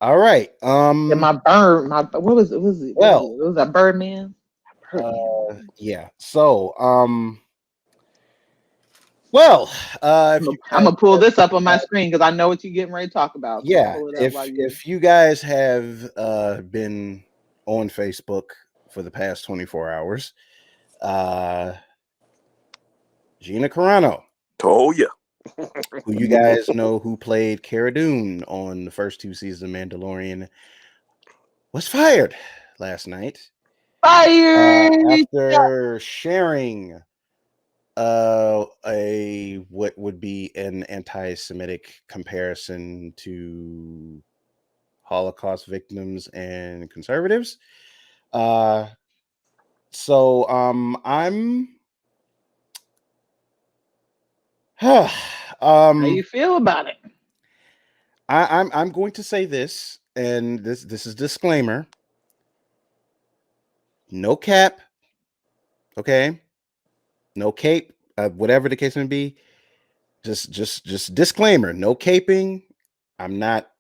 All right. And my bird, my what was it? Was it? Was it? Well, It was that Birdman. Birdman. yeah. So, well, if you I'm guys gonna pull this up on my have, screen because I know what you're getting ready to talk about. So yeah, pull it up while you. if you guys have been on Facebook for the past 24 hours, uh Gina Carano, Told you. who you guys know who played Cara Dune on the first two seasons of Mandalorian, was fired last night Fire! after sharing a what would be an anti-Semitic comparison to Holocaust victims and conservatives. Uh, I'm How you feel about it? I'm going to say this, and this is disclaimer. No cap, okay? No cape, whatever the case may be. Just disclaimer. No caping. I'm not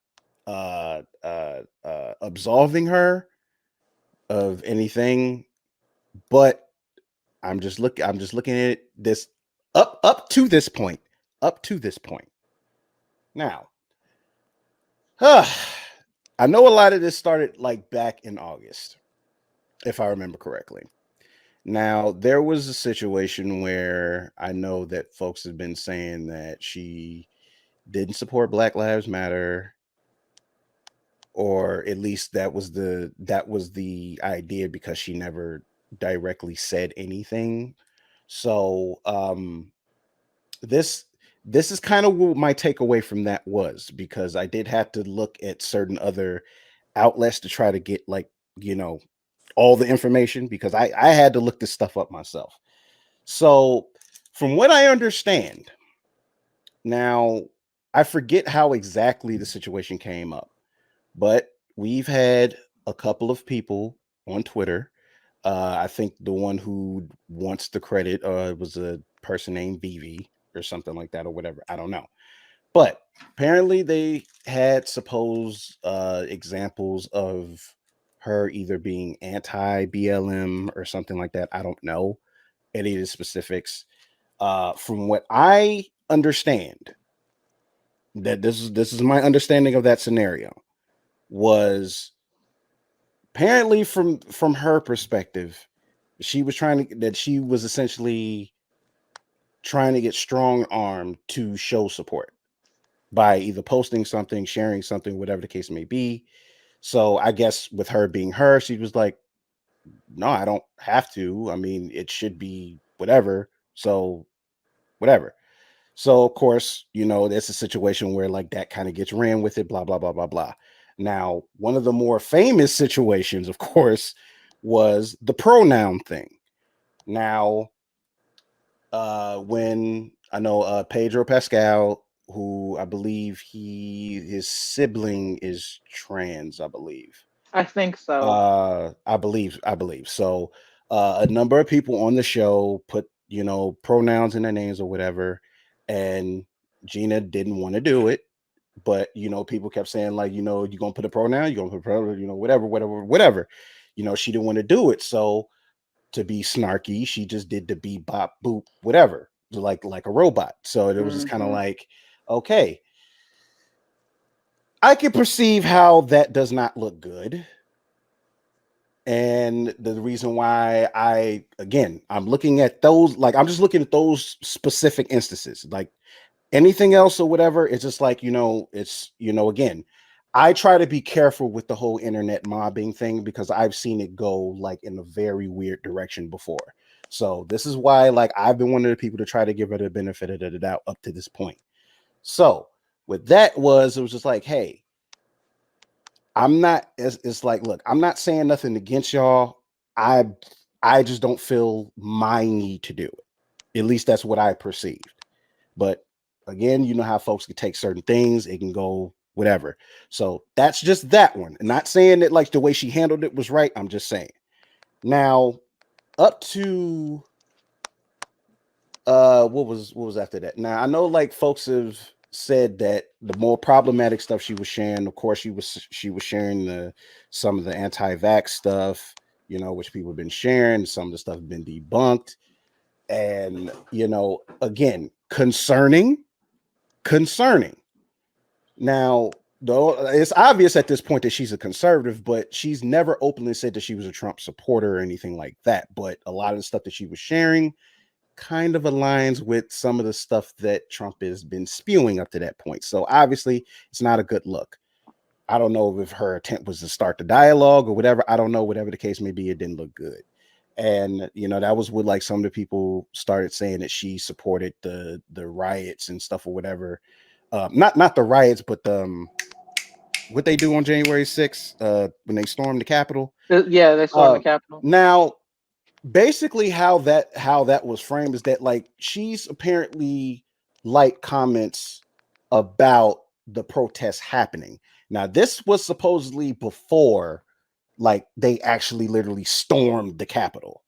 absolving her of anything, but I'm just looking at this up to this point. Up to this point. Now, I know a lot of this started like back in August, if I remember correctly. Now, there was a situation where I know that folks have been saying that she didn't support Black Lives Matter, or at least that was the idea because she never directly said anything. So, this this is kind of what my takeaway from that was, because I did have to look at certain other outlets to try to get, like, you know, all the information, because I had to look this stuff up myself. So, from what I understand, now I forget how exactly the situation came up, but we've had a couple of people on Twitter. I think the one who wants the credit was a person named Vivi or something like that, or whatever. I don't know. But apparently they had supposed examples of her either being anti BLM or something like that. I don't know any of the specifics. From what I understand, that this is my understanding of that scenario, was apparently from her perspective, she was essentially trying to get strong armed to show support by either posting something, sharing something, whatever the case may be. So I guess with her being her, she was like, no, I don't have to. I mean, it should be whatever. So whatever. So of course, there's a situation where like that kind of gets ran with it, blah, blah, blah, blah, blah. Now, one of the more famous situations, of course, was the pronoun thing. Now, when I know Pedro Pascal, who I believe his sibling is trans, I believe. I think so. I believe. So a number of people on the show put, pronouns in their names or whatever, and Gina didn't want to do it. But people kept saying, like, you're gonna put a pronoun, you're gonna put a pronoun, whatever, whatever, whatever. She didn't want to do it. So to be snarky, she just did the beep bop boop whatever, like a robot. So it was just kind of Hmm. like, okay, I can perceive how that does not look good. And the reason why I'm looking at those, like, I'm just looking at those specific instances. Like anything else or whatever, it's just like, it's, again, I try to be careful with the whole internet mobbing thing because I've seen it go like in a very weird direction before. So this is why, like, I've been one of the people to try to give her the benefit of the doubt up to this point. So with that it was just like, hey, I'm not, it's like, look, I'm not saying nothing against y'all. I I just don't feel my need to do it. At least that's what I perceived. But again, you know how folks can take certain things, it can go whatever. So that's just that one. And not saying that like the way she handled it was right. I'm just saying. Now, up to what was after that? Now I know like folks have said that the more problematic stuff she was sharing, of course, she was sharing some of the anti-vax stuff, which people have been sharing. Some of the stuff has been debunked, and again, concerning. Now, though, it's obvious at this point that she's a conservative, but she's never openly said that she was a Trump supporter or anything like that. But a lot of the stuff that she was sharing kind of aligns with some of the stuff that Trump has been spewing up to that point. So obviously, it's not a good look. I don't know if her attempt was to start the dialogue or whatever. I don't know. Whatever the case may be, it didn't look good. And that was what like some of the people started saying that she supported the riots and stuff or whatever. Not the riots, but what they do on January 6th when they stormed the Capitol. Yeah, they stormed the Capitol. Now, basically, how that was framed is that like she's apparently liked comments about the protests happening. Now, this was supposedly before like they actually literally stormed the Capitol.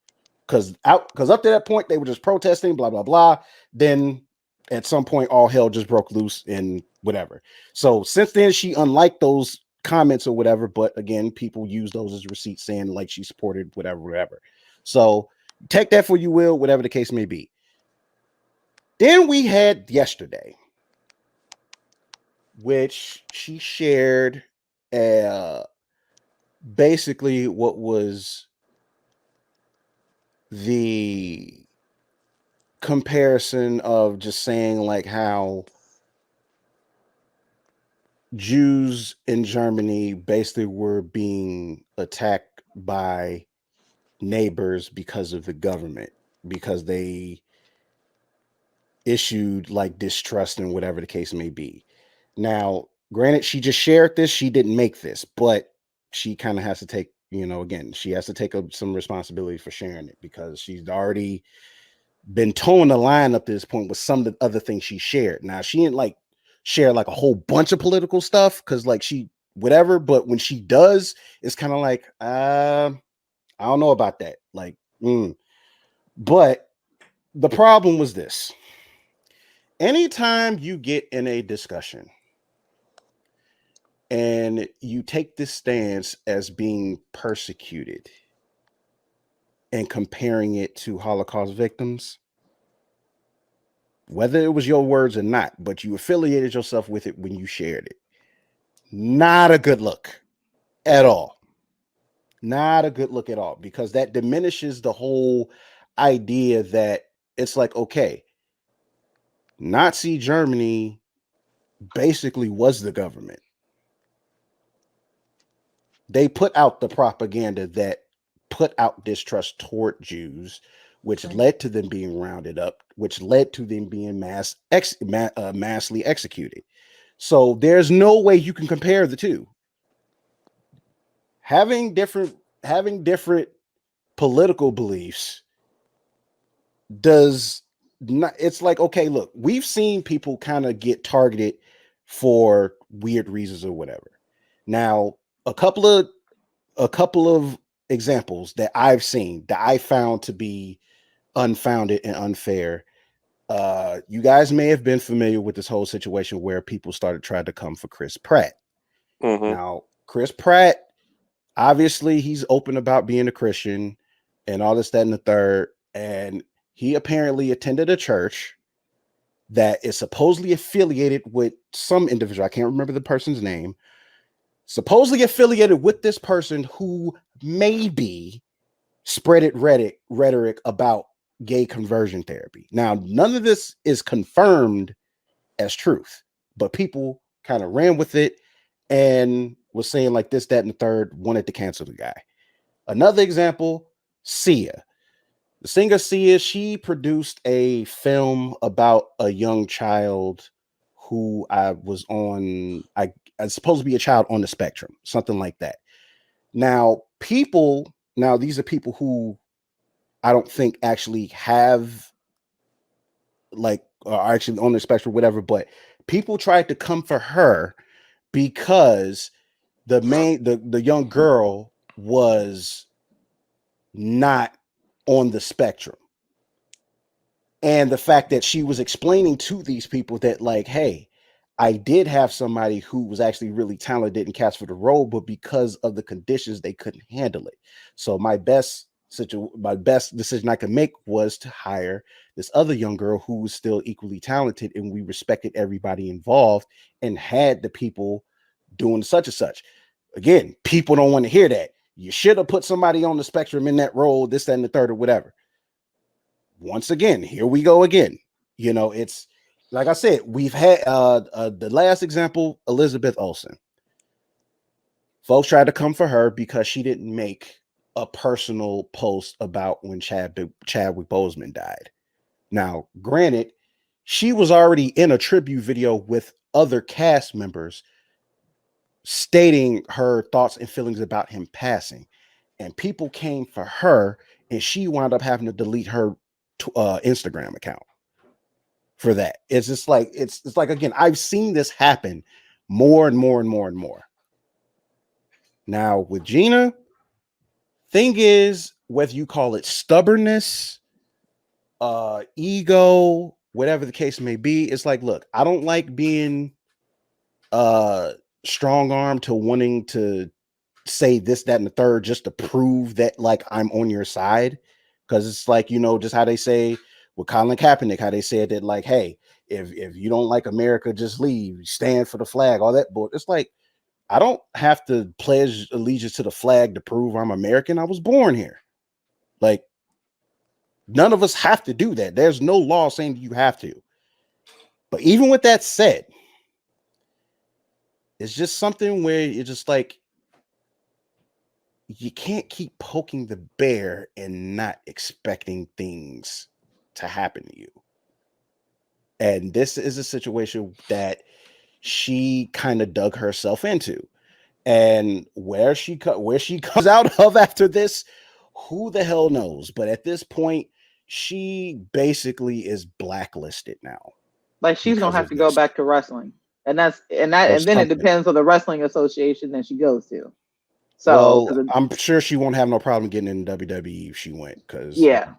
Because up to that point they were just protesting, blah blah blah. Then at some point all hell just broke loose and whatever. So since then she unliked those comments or whatever, but again, people use those as receipts saying like she supported whatever. So take that for you will, whatever the case may be. Then we had yesterday, which she shared basically what was the comparison of just saying like how Jews in Germany basically were being attacked by neighbors because of the government, because they issued like distrust and whatever the case may be. Now, granted, she just shared this, she didn't make this, but she kind of has to take, again, she has to take some responsibility for sharing it because she's already been towing the line up to this point with some of the other things she shared. Now, she didn't like share like a whole bunch of political stuff because like she whatever, but when she does, it's kind of like I don't know about that. Like, but the problem was this. Anytime you get in a discussion and you take this stance as being persecuted and comparing it to Holocaust victims, whether it was your words or not, but you affiliated yourself with it when you shared it. Not a good look at all. Not a good look at all, because that diminishes the whole idea that it's like, okay, Nazi Germany basically was the government. They put out the propaganda that put out distrust toward Jews, which led to them being rounded up, which led to them being massively executed. So there's no way you can compare the two. Having different political beliefs does not, it's like, okay, look, we've seen people kind of get targeted for weird reasons or whatever. Now, a couple of examples that I've seen that I found to be unfounded and unfair. You guys may have been familiar with this whole situation where people started trying to come for Chris Pratt. Mm-hmm. Now, Chris Pratt, obviously, he's open about being a Christian and all this, that, and the third. And he apparently attended a church that is supposedly affiliated with some individual. I can't remember the person's name. Supposedly affiliated with this person who maybe spreaded rhetoric about gay conversion therapy. Now, none of this is confirmed as truth, but people kind of ran with it and was saying like this, that, and the third, wanted to cancel the guy. Another example, Sia. The singer Sia, she produced a film about a young child who I supposed to be a child on the spectrum, something like that. Now, these are people who I don't think actually have like are actually on the spectrum, whatever, but people tried to come for her because the young girl was not on the spectrum. And the fact that she was explaining to these people that like, hey, I did have somebody who was actually really talented and cast for the role, but because of the conditions, they couldn't handle it. So my best decision I could make was to hire this other young girl who was still equally talented, and we respected everybody involved and had the people doing such and such. Again, people don't want to hear that. You should have put somebody on the spectrum in that role, this, that, and the third, or whatever. Once again, here we go again. It's like I said, we've had the last example, Elizabeth Olsen. Folks tried to come for her because she didn't make a personal post about when Chadwick Boseman died. Now, granted, she was already in a tribute video with other cast members stating her thoughts and feelings about him passing, and people came for her, and she wound up having to delete her Instagram account for that. It's just like it's like, again, I've seen this happen more and more and more and more. Now with Gina, thing is, whether you call it stubbornness, ego, whatever the case may be, it's like, look, I don't like being strong armed to wanting to say this, that, and the third just to prove that like I'm on your side. Because it's like, just how they say with Colin Kaepernick, how they said that, like, hey, if you don't like America, just leave, stand for the flag, all that. But it's like, I don't have to pledge allegiance to the flag to prove I'm American. I was born here. Like, none of us have to do that. There's no law saying you have to. But even with that said, it's just something where you're just like, you can't keep poking the bear and not expecting things to happen to you. And this is a situation that she kind of dug herself into. And where she comes out of after this, who the hell knows? But at this point, she basically is blacklisted now. Like, she's gonna have to go back to wrestling, and then it depends on the wrestling association that she goes to. So, well, I'm sure she won't have no problem getting in WWE if she went, because yeah,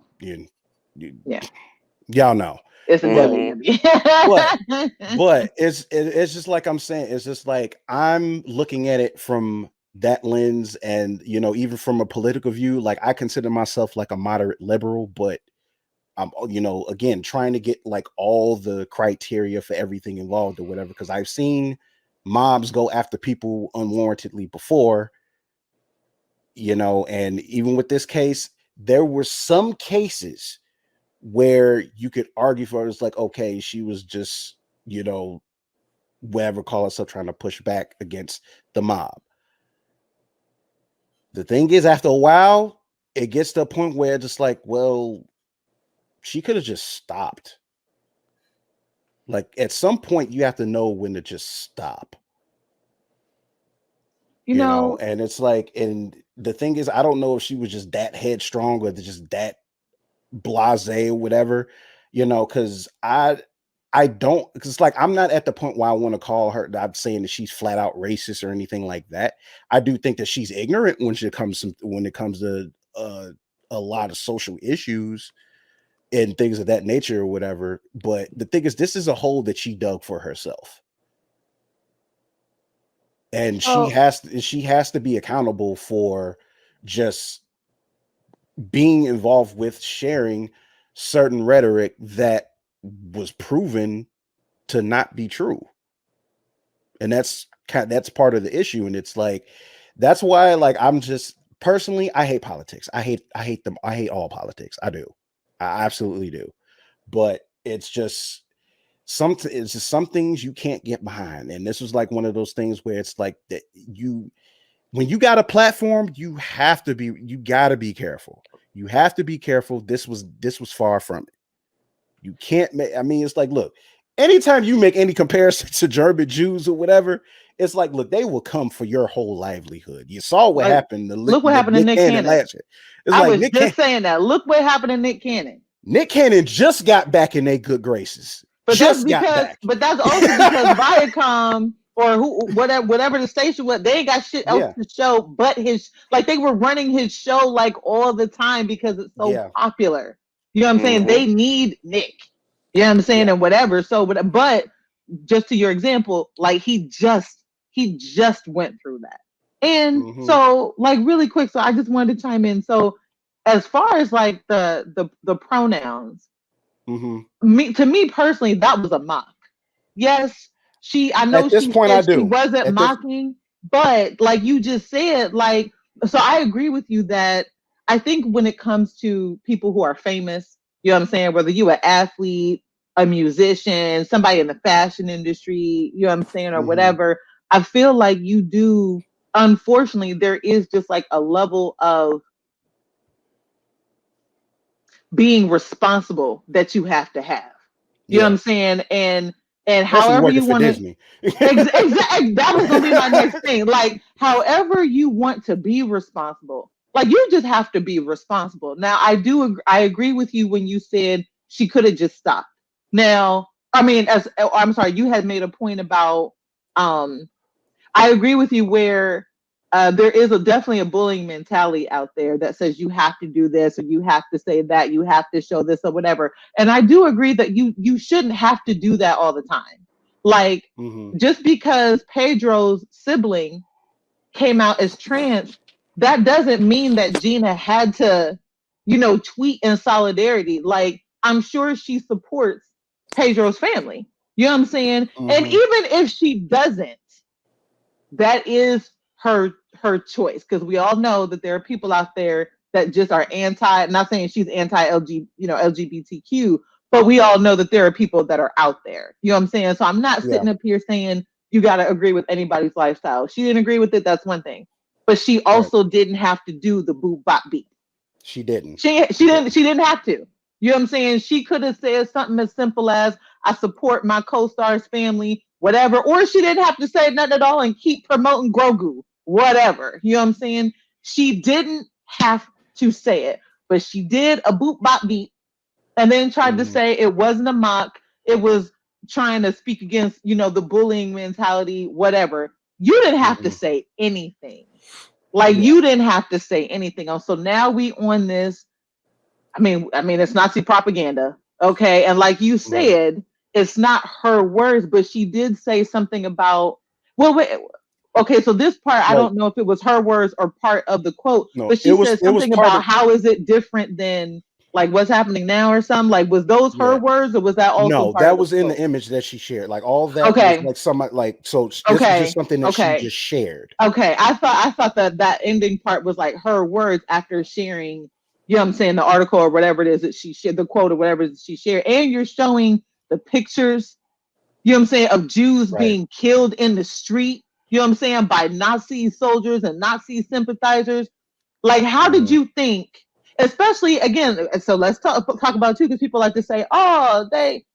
y'all know it's a WWE. but it's just like I'm saying, it's just like I'm looking at it from that lens, and even from a political view, like I consider myself like a moderate liberal, but I'm again trying to get like all the criteria for everything involved or whatever, because I've seen mobs go after people unwarrantedly before, and even with this case, there were some cases where you could argue for it. It's like, okay, she was just, whatever, call herself trying to push back against the mob. The thing is, after a while, it gets to a point where it's just like, well, she could have just stopped. Like, at some point, you have to know when to just stop. And it's like, and the thing is, I don't know if she was just that headstrong or just that blasé or whatever, because it's like, I'm not at the point where I want to call her, I'm saying that she's flat out racist or anything like that. I do think that she's ignorant when it comes to a lot of social issues and things of that nature or whatever. But the thing is, this is a hole that she dug for herself. And she has to be accountable for just being involved with sharing certain rhetoric that was proven to not be true. And that's part of the issue. And it's like, that's why, like, I'm just personally, I hate politics. I hate them. I hate all politics. I do. I absolutely do. But it's just some things you can't get behind. And this was like one of those things where it's like that when you got a platform, you got to be careful. You have to be careful. This was far from it. You can't make, it's like, look, anytime you make any comparison to German Jews or whatever, it's like, look, they will come for your whole livelihood. You saw what happened. Look what happened to Nick Cannon last year. I was just saying that. Look what happened to Nick Cannon. Nick Cannon just got back in their good graces. But that's also because Viacom or whatever the station was, they ain't got shit else to show but his, like, they were running his show like all the time because it's so popular. You know what I'm saying? They need Nick. You know what I'm saying? And whatever. So, but just to your example, like he just went through that. And so like really quick, so I just wanted to chime in. So as far as like the pronouns, to me personally, that was a mock. Yes, I know at this she point I said she do. wasn't mocking, but like you just said, like, so I agree with you that I think when it comes to people who are famous, you know what I'm saying, whether you an athlete, a musician, somebody in the fashion industry, you know what I'm saying, or whatever, I feel like you do, unfortunately, there is just like a level of being responsible that you have to have. You know what I'm saying? And especially however working you for want to, Disney. exactly, that was gonna be my next thing. Like, however you want to be responsible, like you just have to be responsible. Now, I agree with you when you said she could have just stopped. Now, I mean, I'm sorry, you had made a point about I agree with you where there is definitely a bullying mentality out there that says you have to do this or you have to say that, you have to show this or whatever. And I do agree that you shouldn't have to do that all the time. Like just because Pedro's sibling came out as trans, that doesn't mean that Gina had to, tweet in solidarity. Like I'm sure she supports Pedro's family. You know what I'm saying? And even if she doesn't, that is her choice, because we all know that there are people out there that just are not saying she's LGBTQ, but we all know that there are people that are out there. You know what I'm saying? So I'm not sitting up here saying you got to agree with anybody's lifestyle. She didn't agree with it, that's one thing, but she also didn't have to do the boop bop beat. She didn't. She didn't have to. You know what I'm saying? She could have said something as simple as, I support my co-star's family, whatever. Or she didn't have to say nothing at all and keep promoting Grogu, whatever. You know what I'm saying? She didn't have to say it, but she did a boop bop beat and then tried to say it wasn't a mock. It was trying to speak against, the bullying mentality, whatever. You didn't have to say anything. Like you didn't have to say anything else. So now we on this. I mean, it's Nazi propaganda, okay? And like you said, it's not her words, but she did say something about. Well, wait, okay. So this part, I don't know if it was her words or part of the quote, but she said something about how is it different than like what's happening now or something. Like, was those her words or was that also part that of was in quote? the image that she shared. Like all that was like somebody like so. This was just something that she just shared. Okay, I thought that ending part was like her words after sharing, you know what I'm saying, the article or whatever it is that she shared, the quote or whatever she shared, and you're showing the pictures, you know what I'm saying, of Jews being killed in the street, you know what I'm saying, by Nazi soldiers and Nazi sympathizers. Like, how did you think, especially again, so let's talk about it too, because people like to say, oh, they,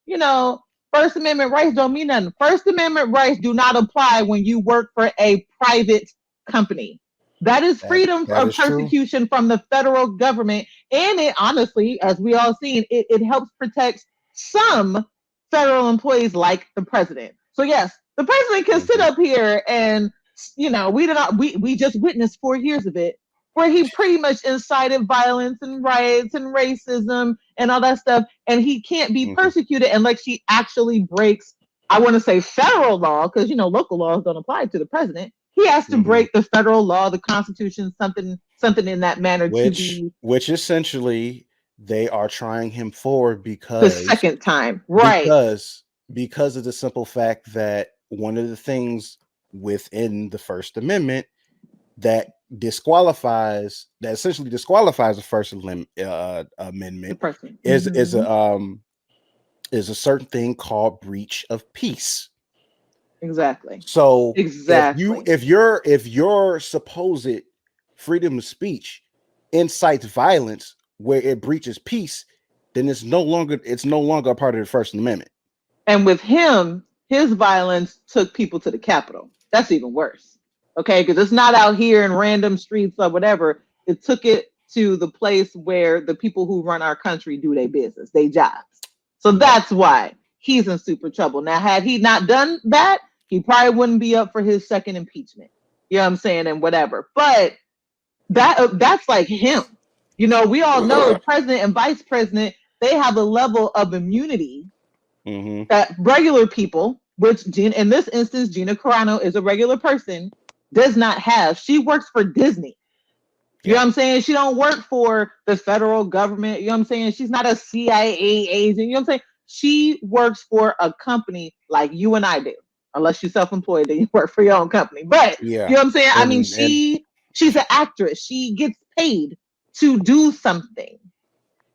First Amendment rights don't mean nothing. First Amendment rights do not apply when you work for a private company. That is freedom of persecution from the federal government. And it honestly, as we all seen, it helps protect some federal employees like the president. So yes, the president can sit up here and, we just witnessed 4 years of it, where he pretty much incited violence and riots and racism and all that stuff. And he can't be persecuted unless he actually breaks, I want to say federal law, because, local laws don't apply to the president. He has to break the federal law, the Constitution, something in that manner which essentially they are trying him for because the second time, right? Because of the simple fact that one of the things within the First Amendment that essentially disqualifies the First Amendment is a certain thing called breach of peace. Exactly. So if your supposed freedom of speech incites violence where it breaches peace, then it's no longer a part of the First Amendment. And with him, his violence took people to the Capitol. That's even worse. Okay, because it's not out here in random streets or whatever. It took it to the place where the people who run our country do their business, their jobs. So that's why he's in super trouble. Now, had he not done that, he probably wouldn't be up for his second impeachment. You know what I'm saying? And whatever. But that's like him. We all know president and vice president, they have a level of immunity that regular people which in this instance, Gina Carano is a regular person, does not have. She works for Disney. You know what I'm saying? She don't work for the federal government. You know what I'm saying? She's not a CIA agent. You know what I'm saying? She works for a company like you and I do. Unless you're self-employed, then you work for your own company. But you know what I'm saying? I mean, she's an actress. She gets paid to do something.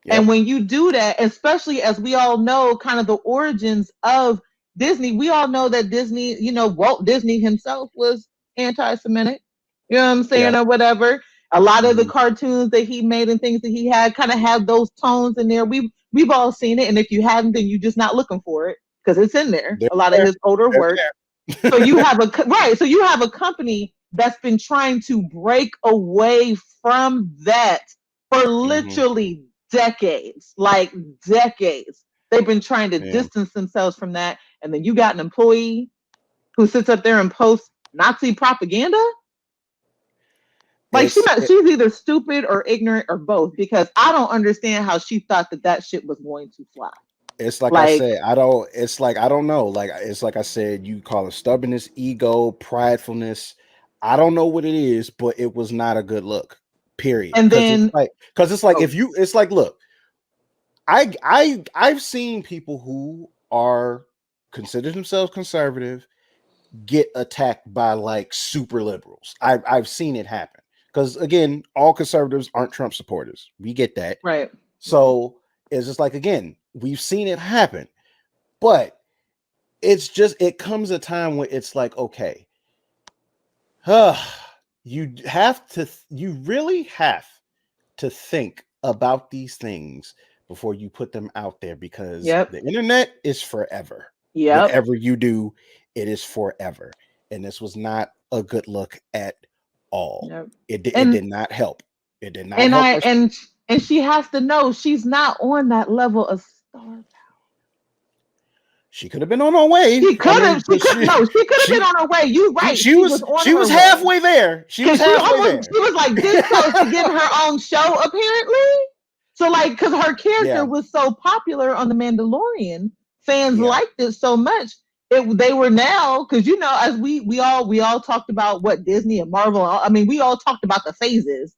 And when you do that, especially as we all know, kind of the origins of Disney, we all know that Disney, you know, Walt Disney himself was anti-Semitic, you know what I'm saying, or whatever. A lot of the cartoons that he made and things that he had kind of have those tones in there. We've all seen it, and if you haven't, then you're just not looking for it because it's in there. A lot of his older work. So you have So you have a company that's been trying to break away from that for literally decades, like decades. They've been trying to distance themselves from that, and then you got an employee who sits up there and posts Nazi propaganda. Like she's either stupid or ignorant or both, because I don't understand how she thought that shit was going to fly. It's like I said, I don't know. Like it's like I said, you call it stubbornness, ego, pridefulness. I don't know what it is, but it was not a good look. Period. And then it's like if you, it's like, look, I've seen people who are consider themselves conservative get attacked by like super liberals. I've seen it happen. Because again, all conservatives aren't Trump supporters. We get that. Right. So it's just like, again, we've seen it happen. But it's just, it comes a time where it's like, okay, you really have to think about these things before you put them out there, because the internet is forever. Whatever you do, it is forever. And this was not a good look at all. It did not help. It did not help. And she has to know she's not on that level of star power. She could have been on her way. She could have been on her way. You're right. She was halfway there. She was like this close to getting her own show, apparently. So like, because her character was so popular on The Mandalorian, fans liked it so much. They were now, because you know, as we all talked about what Disney and Marvel. I mean, we all talked about the phases.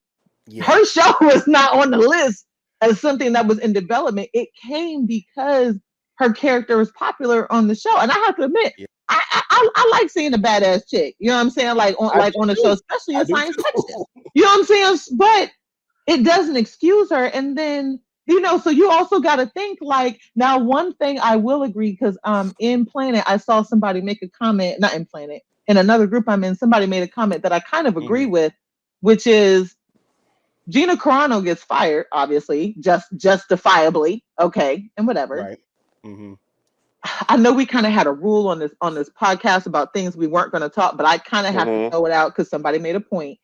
Her show was not on the list as something that was in development. It came because her character was popular on the show, and I have to admit, I like seeing a badass chick. You know what I'm saying? Like on the show, especially in science fiction. You know what I'm saying? But it doesn't excuse her. And then, you know, so you also got to think, like, now one thing I will agree, because in Planet I saw somebody make a comment, not in Planet, in another group I'm in, somebody made a comment that I kind of agree with, which is Gina Carano gets fired, obviously, justifiably, okay, and whatever. Right. I know we kind of had a rule on this podcast about things we weren't going to talk, but I kind of have to throw it out because somebody made a point.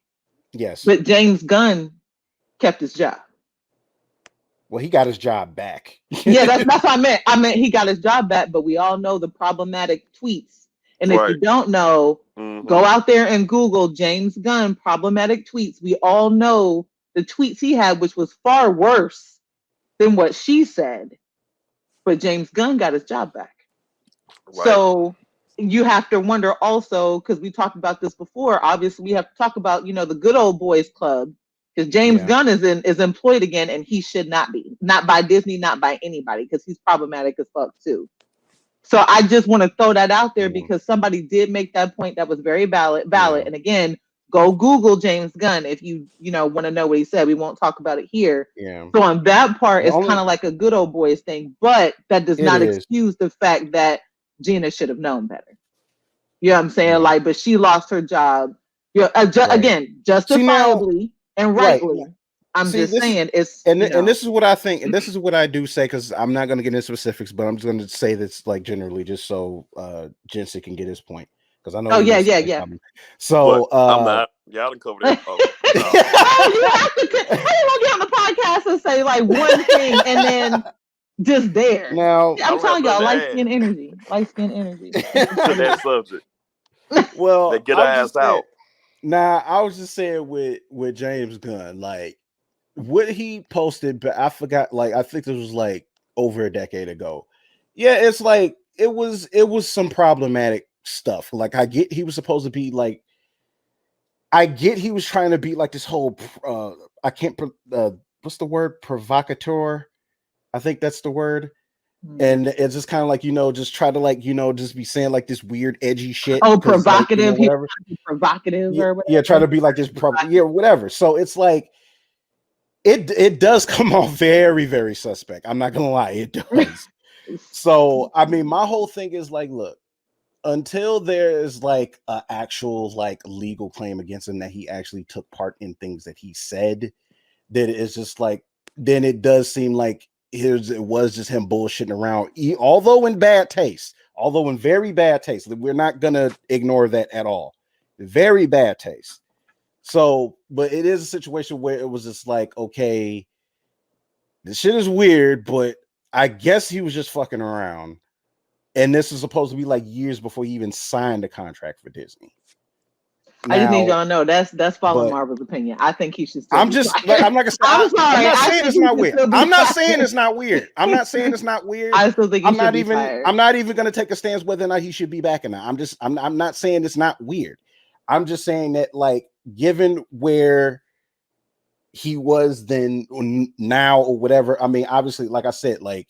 Yes. But James Gunn kept his job. Well, he got his job back. Yeah, that's what I meant. I meant he got his job back, but we all know the problematic tweets. And if you don't know, go out there and Google James Gunn problematic tweets. We all know the tweets he had, which was far worse than what she said. But James Gunn got his job back. Right. So you have to wonder also, because we talked about this before, obviously we have to talk about, you know, the good old boys club, because James Gunn is employed again, and he should not be. Not by Disney, not by anybody, because he's problematic as fuck too. So I just want to throw that out there because somebody did make that point that was very valid. And again, go Google James Gunn if you want to know what he said. We won't talk about it here. Yeah. So on that part, it's kind of like a good old boys thing, but that does not excuse the fact that Gina should have known better. You know what I'm saying? Yeah. Like, but she lost her job. Again, justifiably and rightly. Right. I'm just saying it's and this is what I think, and this is what I do say, because I'm not going to get into specifics, but I'm just going to say this like generally, just so Jensen can get his point, because I know. Oh yeah. So I'm not. Y'all done covered that. You have to. How you gonna get on the podcast and say like one thing and then just there? Now I'm telling y'all, light skin energy. To that subject. Well, they get our ass out. Nah, I was just saying with James Gunn, like what he posted, but I forgot. Like I think this was like over a decade ago. Yeah, it's like was some problematic stuff. Like I get he was supposed to be like, I get he was trying to be like this whole I can't what's the word, provocateur, I think that's the word. And it's just kind of like, just try to like, just be saying like this weird edgy shit. Oh, provocative, like, whatever. Provocative or whatever. Yeah, try to be like this, whatever. So it's like, it does come off very, very suspect. I'm not gonna lie, it does. So I mean, my whole thing is like, look, until there is like an actual like legal claim against him that he actually took part in things that he said, that it's just like, then it does seem like it was just him bullshitting around, although in very bad taste. We're not gonna ignore that at all. Very bad taste. So, but it is a situation where it was just like, okay, this shit is weird, but I guess he was just fucking around. And this is supposed to be like years before he even signed a contract for Disney. Now, I just need y'all to know that's following Marvel's opinion. I think he should still I'm just like, I'm not gonna say, I'm not saying it's not weird. I'm not saying it's not weird. I'm not saying it's not weird. I still think I'm not even gonna take a stance whether or not he should be back or not. I'm not saying it's not weird. I'm just saying that, like, given where he was then, now, or whatever. I mean, obviously, like I said, like,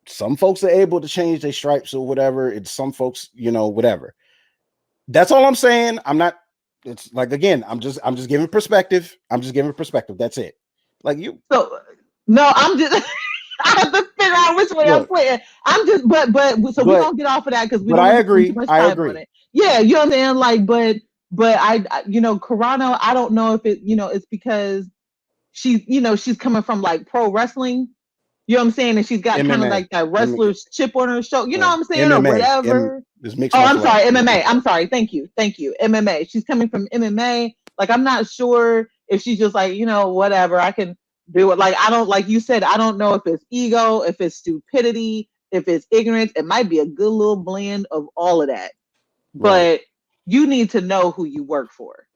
some folks are able to change their stripes or whatever. It's some folks, whatever. That's all I'm saying. I'm not. It's like, again, I'm just giving perspective. That's it. Like you. So no, I'm just. I have to figure out which way I'm playing. I'm just, but we don't get off of that because we. But I agree. I agree. On it. Yeah, you know what I'm saying. Like, but I Carano. I don't know if it, it's because she's coming from like pro wrestling. You know what I'm saying? And she's got kind of like that wrestler's chip on her shoulder. You know what I'm saying? MMA, or whatever. I'm sorry. MMA. I'm sorry. Thank you. MMA. She's coming from MMA. Like, I'm not sure if she's just like, whatever, I can do it. Like, I don't, like you said, I don't know if it's ego, if it's stupidity, if it's ignorance. It might be a good little blend of all of that. Right. But you need to know who you work for.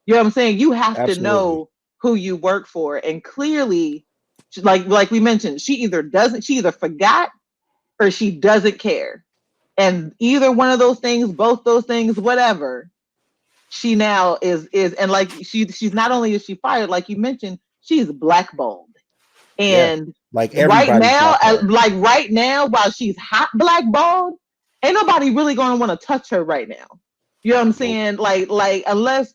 You know what I'm saying? You have to know who you work for. And clearly, like we mentioned, she either forgot or she doesn't care. And either one of those things, both those things, whatever, she now is, and like she's not only is she fired, like you mentioned, she's blackballed. And like right now, while she's hot blackballed, ain't nobody really gonna want to touch her right now. You know what I'm saying? Like unless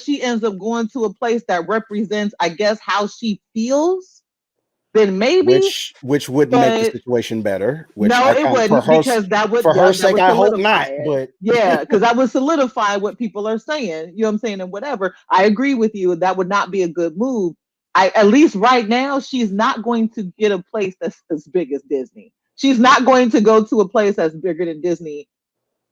she ends up going to a place that represents, I guess, how she feels. Then maybe which would make the situation better. No, it wouldn't, because that would, for her sake, I hope not. But yeah, because that would solidify what people are saying. You know what I'm saying? And whatever. I agree with you. That would not be a good move. At least right now, she's not going to get a place that's as big as Disney. She's not going to go to a place that's bigger than Disney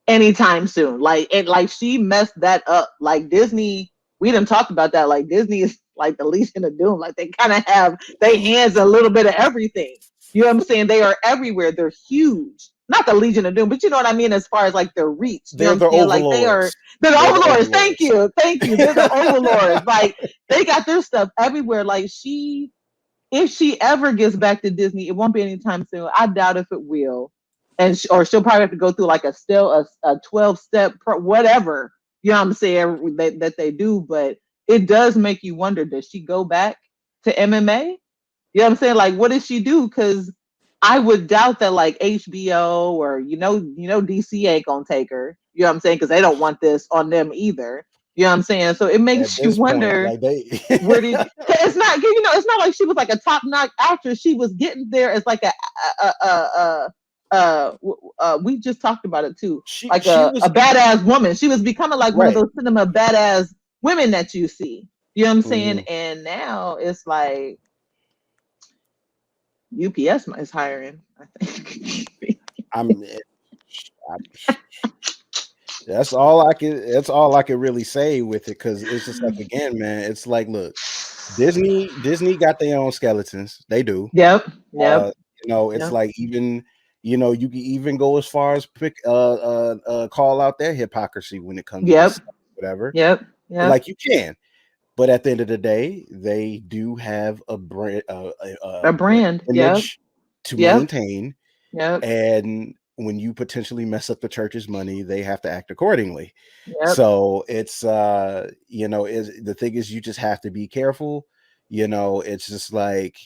anytime soon. Like she messed that up. Like Disney, we done talked about that. Like Disney is like the Legion of Doom. Like they kind of have their hands a little bit of everything. You know what I'm saying? They are everywhere. They're huge. Not the Legion of Doom, but you know what I mean as far as like their reach. They're the overlords. Like they're the overlords. Thank you. They're the overlords. Like they got their stuff everywhere. Like if she ever gets back to Disney, it won't be anytime soon. I doubt if it will. And or she'll probably have to go through like a 12-step whatever, you know what I'm saying, that they do. But it does make you wonder, does she go back to MMA? You know what I'm saying? Like, what does she do? Because I would doubt that like HBO or DC ain't gonna take her. You know what I'm saying? Because they don't want this on them either. You know what I'm saying? So it makes you wonder, where did it's not, it's not like she was like a top-notch actress. She was getting there as like we just talked about it too. She was a badass woman. She was becoming like one of those cinema badass women that you see. You know what I'm saying? Mm-hmm. And now it's like UPS is hiring, I think. That's all I can really say with it, because it's just like, again, man, it's like, look, Disney got their own skeletons. They do. Yep. It's like, even you can even go as far as call out their hypocrisy when it comes to stuff, whatever. Yep. Like you can. But at the end of the day, they do have a brand, image to maintain. Yep. And when you potentially mess up the church's money, they have to act accordingly. Yep. So it's the thing is, you just have to be careful. It's just like,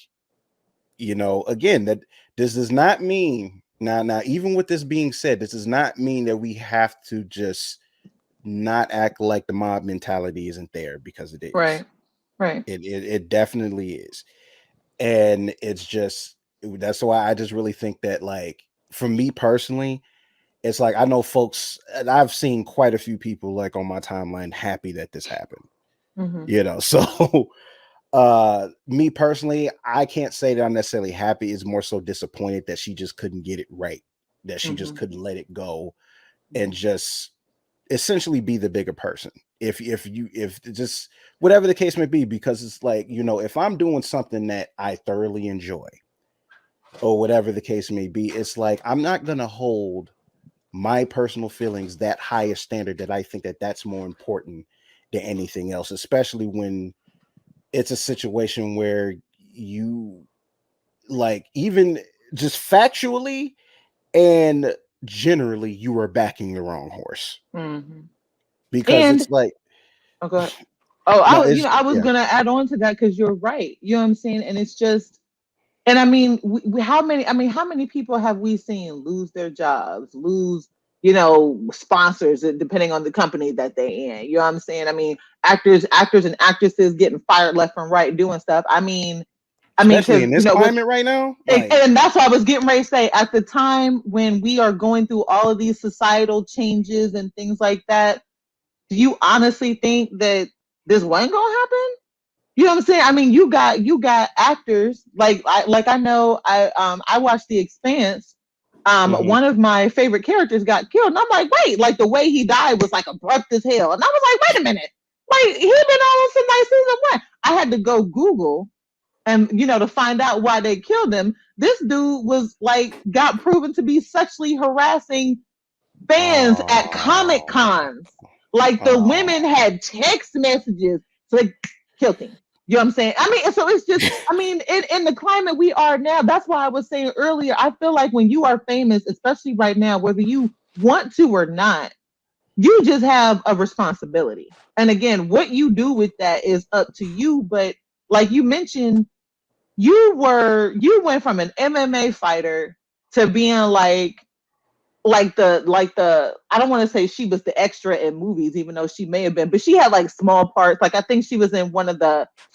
again, that this does not mean now, even with this being said, this does not mean that we have to just not act like the mob mentality isn't there, because it is. Right. It definitely is. And it's just, that's why I just really think that, like, for me personally, it's like, I know folks, and I've seen quite a few people, like, on my timeline happy that this happened. Mm-hmm. So me personally, I can't say that I'm necessarily happy. It's more so disappointed that she just couldn't get it right, that she just couldn't let it go and just essentially be the bigger person. If just whatever the case may be, because it's like, if I'm doing something that I thoroughly enjoy, or whatever the case may be, it's like, I'm not going to hold my personal feelings that high a standard, that I think that that's more important than anything else, especially when it's a situation where you, like, even just factually and generally, you are backing the wrong horse. Because And it's like, oh, go ahead. Oh, no, I was yeah. gonna add on to that, because you're right. You know what I'm saying? And it's just, and I mean, how many people have we seen lose their jobs, lose, sponsors, depending on the company that they in? You know what I'm saying? I mean, actors and actresses getting fired left and right, doing stuff. I mean, Especially because in this climate right now, like, and that's what I was getting ready to say. At the time when we are going through all of these societal changes and things like that, do you honestly think that this wasn't gonna happen? You know what I'm saying? I mean, you got actors like I know I watched The Expanse. One of my favorite characters got killed, and I'm like, wait, like the way he died was like abrupt as hell, and I was like, wait a minute, like he been on since like season one. I had to go Google and to find out why they killed him. This dude was like got proven to be sexually harassing fans at Comic Cons. Like the women had text messages, so they killed him. You know what I'm saying? I mean, so it's just, I mean, in the climate we are now, that's why I was saying earlier, I feel like when you are famous, especially right now, whether you want to or not, you just have a responsibility. And again, what you do with that is up to you. But like you mentioned, you went from an MMA fighter to being like the I don't want to say she was the extra in movies, even though she may have been, but she had like small parts. Like I think she was in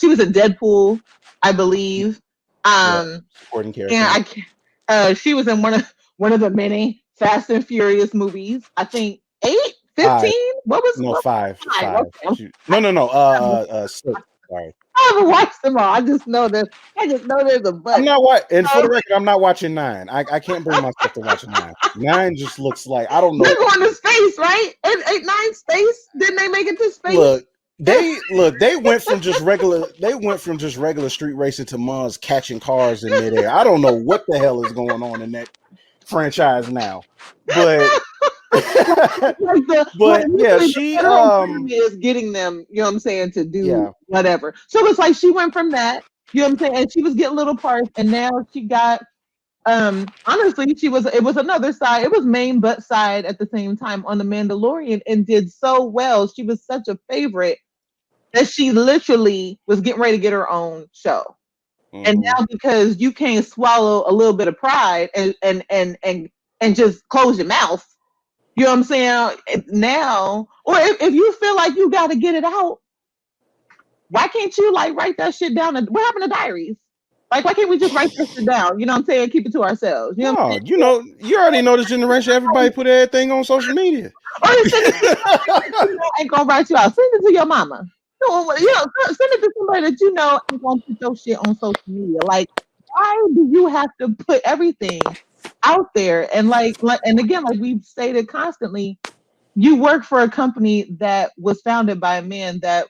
she was in Deadpool, I believe. Supporting And character. she was in one of the many Fast and Furious movies. I think 8, 15. 5. What was No, what? 5. Five. 5. Okay. No. 6. Sorry. I haven't watched them all. I just know there's a I'm but. not and for the record, I'm not watching 9. I can't bring myself to watch 9. 9 just looks like, I don't They're know. going to space, right? 8, 9 space. Didn't they make it to space? They went from just regular street racing to Mars catching cars in midair. I don't know what the hell is going on in that franchise now. But but yeah, Usually the she federal government is getting them, you know what I'm saying, to do yeah. whatever. So it's like she went from that, you know what I'm saying, and she was getting little parts, and now she got honestly, it was another side, it was main but side at the same time on The Mandalorian, and did so well. She was such a favorite that she literally was getting ready to get her own show. And now, because you can't swallow a little bit of pride and just close your mouth, you know what I'm saying? Now, or if you feel like you got to get it out, why can't you like write that shit down? And what happened to diaries? Like, why can't we just write that shit down? You know what I'm saying? Keep it to ourselves. You know what I'm No, you already know this generation. Everybody put everything on social media. saying? Or send it ain't gonna write you out. Send it to your mama. Send it to somebody that you know ain't gonna put your shit on social media. Like, why do you have to put everything out there? And and again, like we've stated constantly, you work for a company that was founded by a man that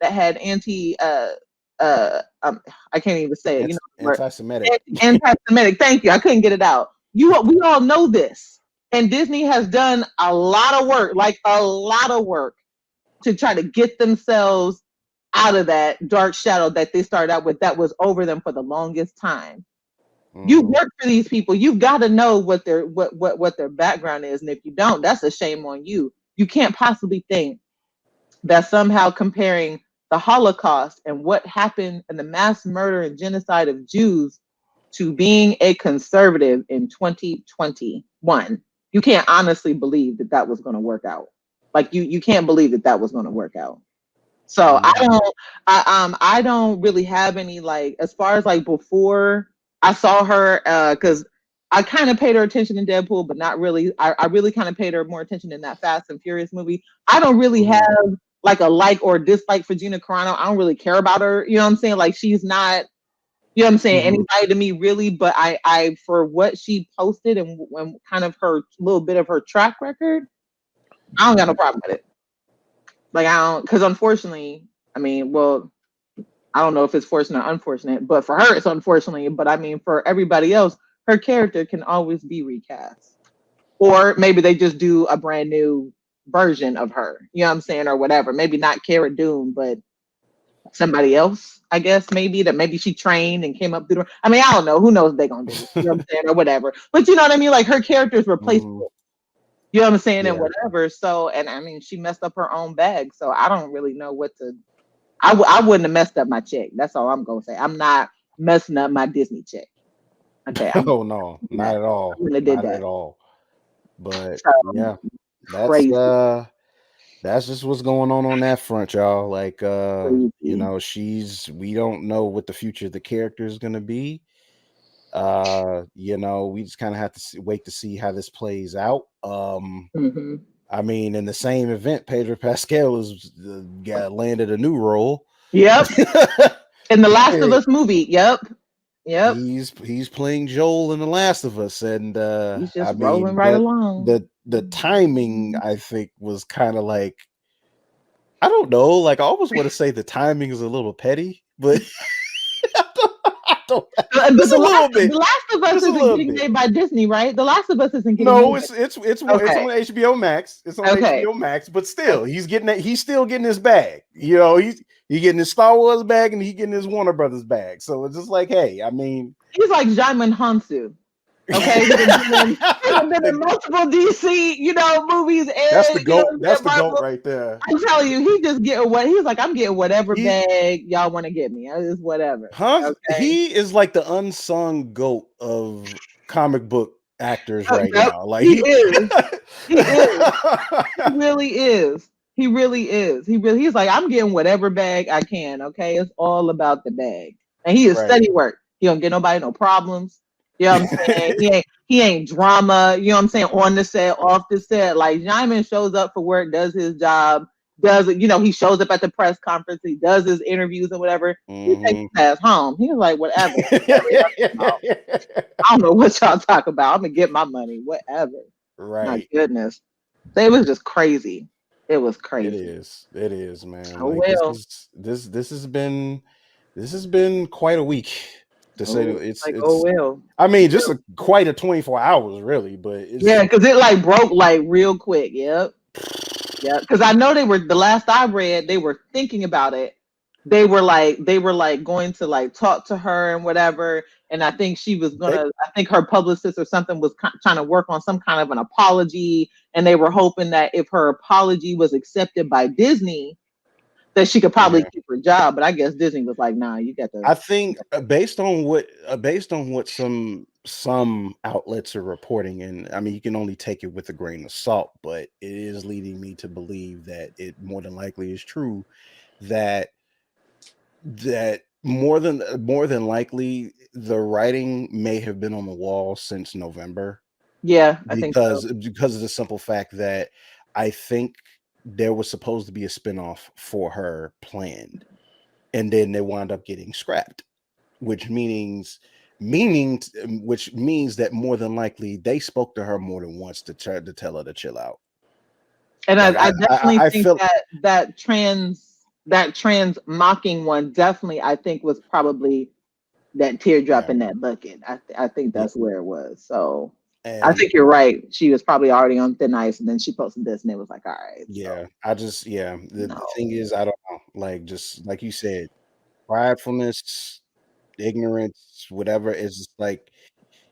had I can't even say it, Anti-Semitic. anti-Semitic. Thank you. I couldn't get it out. We all know this. And Disney has done a lot of work, like a lot of work, to try to get themselves out of that dark shadow that they started out with that was over them for the longest time. You work for these people. You've got to know what their what their background is, and if you don't, that's a shame on you. You can't possibly think that somehow comparing the Holocaust and what happened in the mass murder and genocide of Jews to being a conservative in 2021, you can't honestly believe that that was going to work out. Like you can't believe that that was going to work out. So I don't really have any, like, as far as like before I saw her, because I kind of paid her attention in Deadpool, but not really. I really kind of paid her more attention in that Fast and Furious movie. I don't really have like a like or dislike for Gina Carano. I don't really care about her. You know what I'm saying? Like, she's not, you know what I'm saying, anybody to me really. But I for what she posted and kind of her little bit of her track record, I don't got no problem with it. Like, I don't, because unfortunately, I mean, well, I don't know if it's fortunate or unfortunate, but for her, it's unfortunately. But I mean, for everybody else, her character can always be recast. Or maybe they just do a brand new version of her, you know what I'm saying, or whatever. Maybe not Cara Dune, but somebody else, I guess, maybe, that maybe she trained and came up through. I mean, I don't know. Who knows what they're going to do, you know what I'm saying, or whatever. But you know what I mean? Like, her character is replaceable. You know what I'm saying? And whatever. So, and I mean, she messed up her own bag. So I don't really know what to. I wouldn't have messed up my check. That's all I'm gonna say. I'm not messing up my Disney check. Okay. Oh no, not at all. Not at all. But yeah, that's just what's going on that front, y'all. Like, you know, we don't know what the future of the character is gonna be. You know, we just kind of have to wait to see how this plays out. I mean, in the same event, Pedro Pascal has landed a new role. Yep. In the Last of Us movie. Yep. He's playing Joel in The Last of Us, and he's just rolling right along. The timing, I think, was kind of like, I don't know, like, I almost want to say the timing is a little petty, but just a little bit. The Last of Us isn't getting made by Disney, right? The Last of Us isn't getting made. No, it's on HBO Max. It's on HBO Max, but still, he's still getting his bag. You know, he's getting his Star Wars bag and he's getting his Warner Brothers bag. So it's just like, hey, I mean, he's like Jaimin Hansu. Okay, he's been in multiple DC, you know, movies. And, that's the GOAT. That's the GOAT right there. I'm telling you, he just getting what he's like. I'm getting whatever bag y'all want to get me. It's whatever. He is like the unsung GOAT of comic book actors right now. Like, he is. He is. He really is. He really is. He's like, I'm getting whatever bag I can. Okay, it's all about the bag, and he is steady work. He don't get nobody no problems. You know what I'm saying? He ain't drama, you know what I'm saying, on the set, off the set. Like, Jaimin shows up for work, does his job, does it, you know, he shows up at the press conference, he does his interviews and whatever. He takes his ass home. He was like, whatever. I don't know what y'all talk about. I'm gonna get my money, whatever. Right. My goodness. So it was just crazy. It was crazy. It is, man. Oh, like, well. This has been quite a week. To say it's like, oh well. I mean, just quite a 24 hours, really. But because it like broke like real quick. Yep. Because I know the last I read, they were thinking about it. They were like going to like talk to her and whatever. And I think she was I think her publicist or something was trying to work on some kind of an apology. And they were hoping that if her apology was accepted by Disney, that she could probably keep her job. But I guess Disney was like, nah, you got to. I think based on what some outlets are reporting, and I mean, you can only take it with a grain of salt, but it is leading me to believe that it more than likely is true that more than likely the writing may have been on the wall since November. Yeah, I think so. Because of the simple fact that I think there was supposed to be a spinoff for her planned, and then they wound up getting scrapped, which means that more than likely they spoke to her more than once to try to tell her to chill out. And like, I definitely think that trans mocking one definitely, I think, was probably that teardrop in that bucket. I think that's where it was. So I think you're right. She was probably already on thin ice, and then she posted this, and it was like, all right. Yeah, so. The thing is, I don't know. Like, just like you said, pridefulness ignorance, whatever. Is just like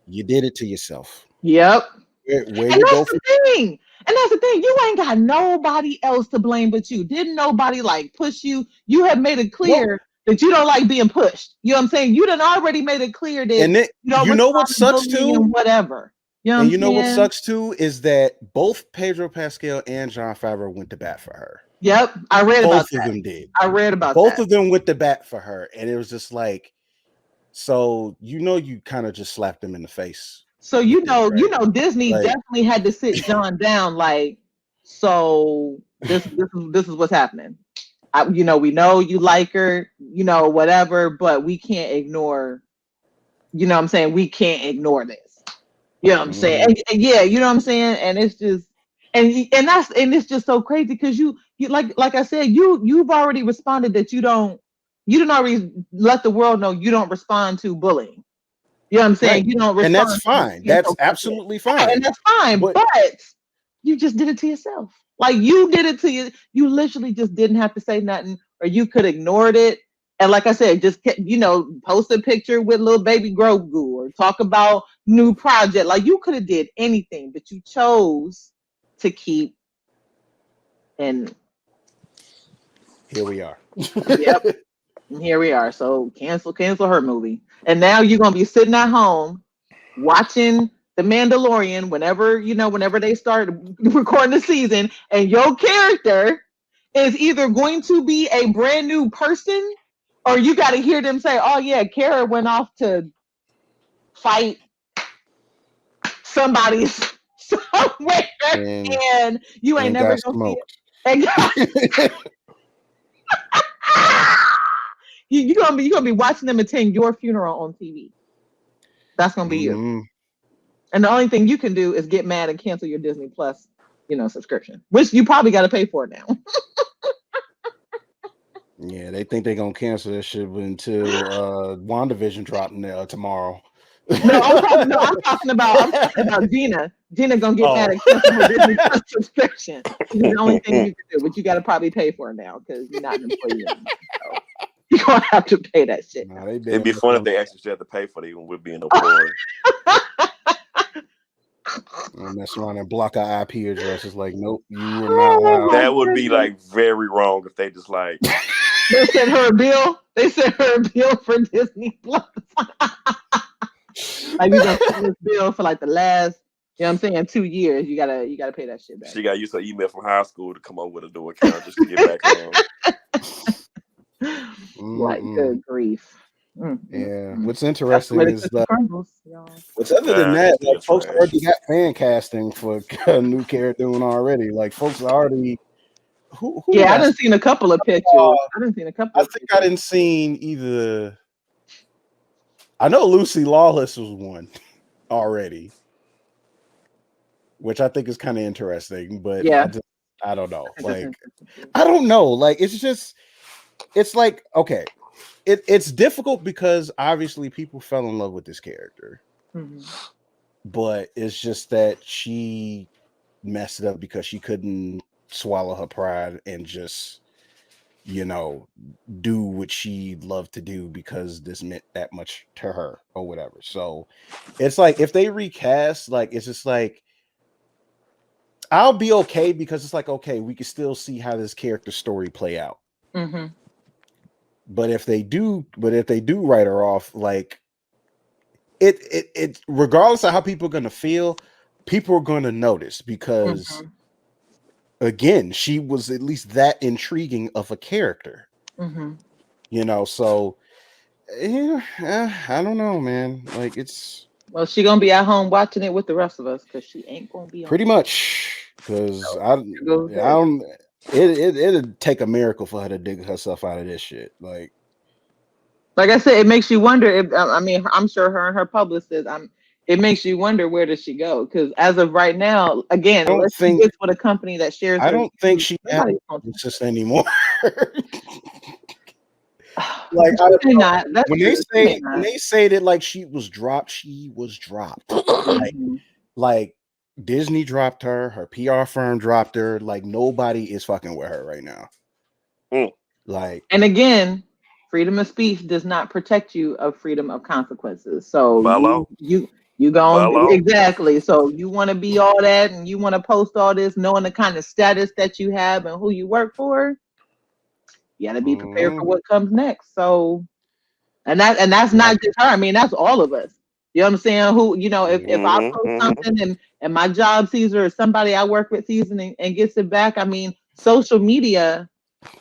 you did it to yourself. Yep. Where And you that's go the from thing. And that's the thing. You ain't got nobody else to blame but you. Didn't nobody like push you? You have made it nope. clear that you don't like being pushed. You know what I'm saying? You done already made it clear that And then, you don't you know what respond to sucks bullying too? and whatever. You know what And I'm you know what saying? sucks too is that both Pedro Pascal and Jon Favreau went to bat for her. Yep. I read about Both of that. them did. I read about Both that. of them went to bat for her. And it was just like, so you kind of just slapped them in the face So with this, right? Disney Like, definitely had to sit John down. Like, so this is what's happening. We know you like her, whatever, but we can't ignore. You know what I'm saying? We can't ignore this. You know what I'm saying? And yeah, you know what I'm saying? And it's just and it's just so crazy because you like I said, you've already responded that you didn't already let the world know you don't respond to bullying. You know what I'm saying? right. You don't And that's respond to fine. being That's so confident. absolutely Yeah, and fine. that's fine, But but you just did it to yourself. Like you did it to you. You literally just didn't have to say nothing, or you could ignored it. And like I said, just post a picture with little baby Grogu or talk about new project. Like you could have did anything, but you chose to keep. And here we are. yep, here we are. So cancel her movie. And now you're gonna be sitting at home watching The Mandalorian whenever they start recording the season, and your character is either going to be a brand new person, or you got to hear them say, "Oh yeah, Kara went off to fight somebody somewhere, and you ain't and never got gonna see smoked. it." You're gonna be watching them attend your funeral on TV. That's gonna be you. And the only thing you can do is get mad and cancel your Disney Plus, subscription, which you probably got to pay for now. Yeah, they think they're gonna cancel this shit until WandaVision dropping tomorrow. No, I'm talking about Gina. Gina gonna get mad and cancel her Disney Plus subscription. It's the only thing you can do, but you got to probably pay for it now because you're not an employee anymore. So you're gonna have to pay that shit. Nah, it'd be fun if they actually had to pay for it even with being employed. Mess around and block our IP addresses. Like, nope, you are not allowed. That would be like very wrong if they just like they sent her a bill. They sent her a bill for Disney Plus. Like we gonna send this bill for like the last, 2 years. You gotta pay that shit back. She got used to an email from high school to come up with a new account just to get back on. Like good grief. Yeah. What's interesting is that what's other than God, that, still like folks trash. already got fan casting for a new character doing already. Like folks already who yeah, I done seen a couple of pictures. I think I didn't seen either. I know Lucy Lawless was one already, which I think is kind of interesting, but yeah, I don't know. Like I don't know. Like it's like okay. It's difficult because obviously people fell in love with this character. But it's just that she messed it up because she couldn't swallow her pride and just do what she loved to do because this meant that much to her or whatever. So it's like if they recast, like it's just like I'll be okay because it's like okay, we can still see how this character story play out. But if they do write her off, like it regardless of how people are gonna feel, people are gonna notice because again, she was at least that intriguing of a character. So yeah, I don't know, man. Like well, she gonna be at home watching it with the rest of us because she ain't gonna be on pretty much because I don't. It'd take a miracle for her to dig herself out of this shit. Like I said, it makes you wonder if I'm sure her and her publicist. It makes you wonder where does she go? Because as of right now, again, let's think it's with a company that shares. I don't think she has just anymore. Like when they say that like she was dropped. Like Disney dropped her. Her PR firm dropped her. Like nobody is fucking with her right now. Like, and again, freedom of speech does not protect you of freedom of consequences. So By law. you By go law. exactly. So you want to be all that and you want to post all this, knowing the kind of status that you have and who you work for. You got to be prepared for what comes next. So, that's not just her. I mean, that's all of us. You know what I'm saying? Who, if I post something and my job sees or somebody I work with sees it and gets it back, I mean, social media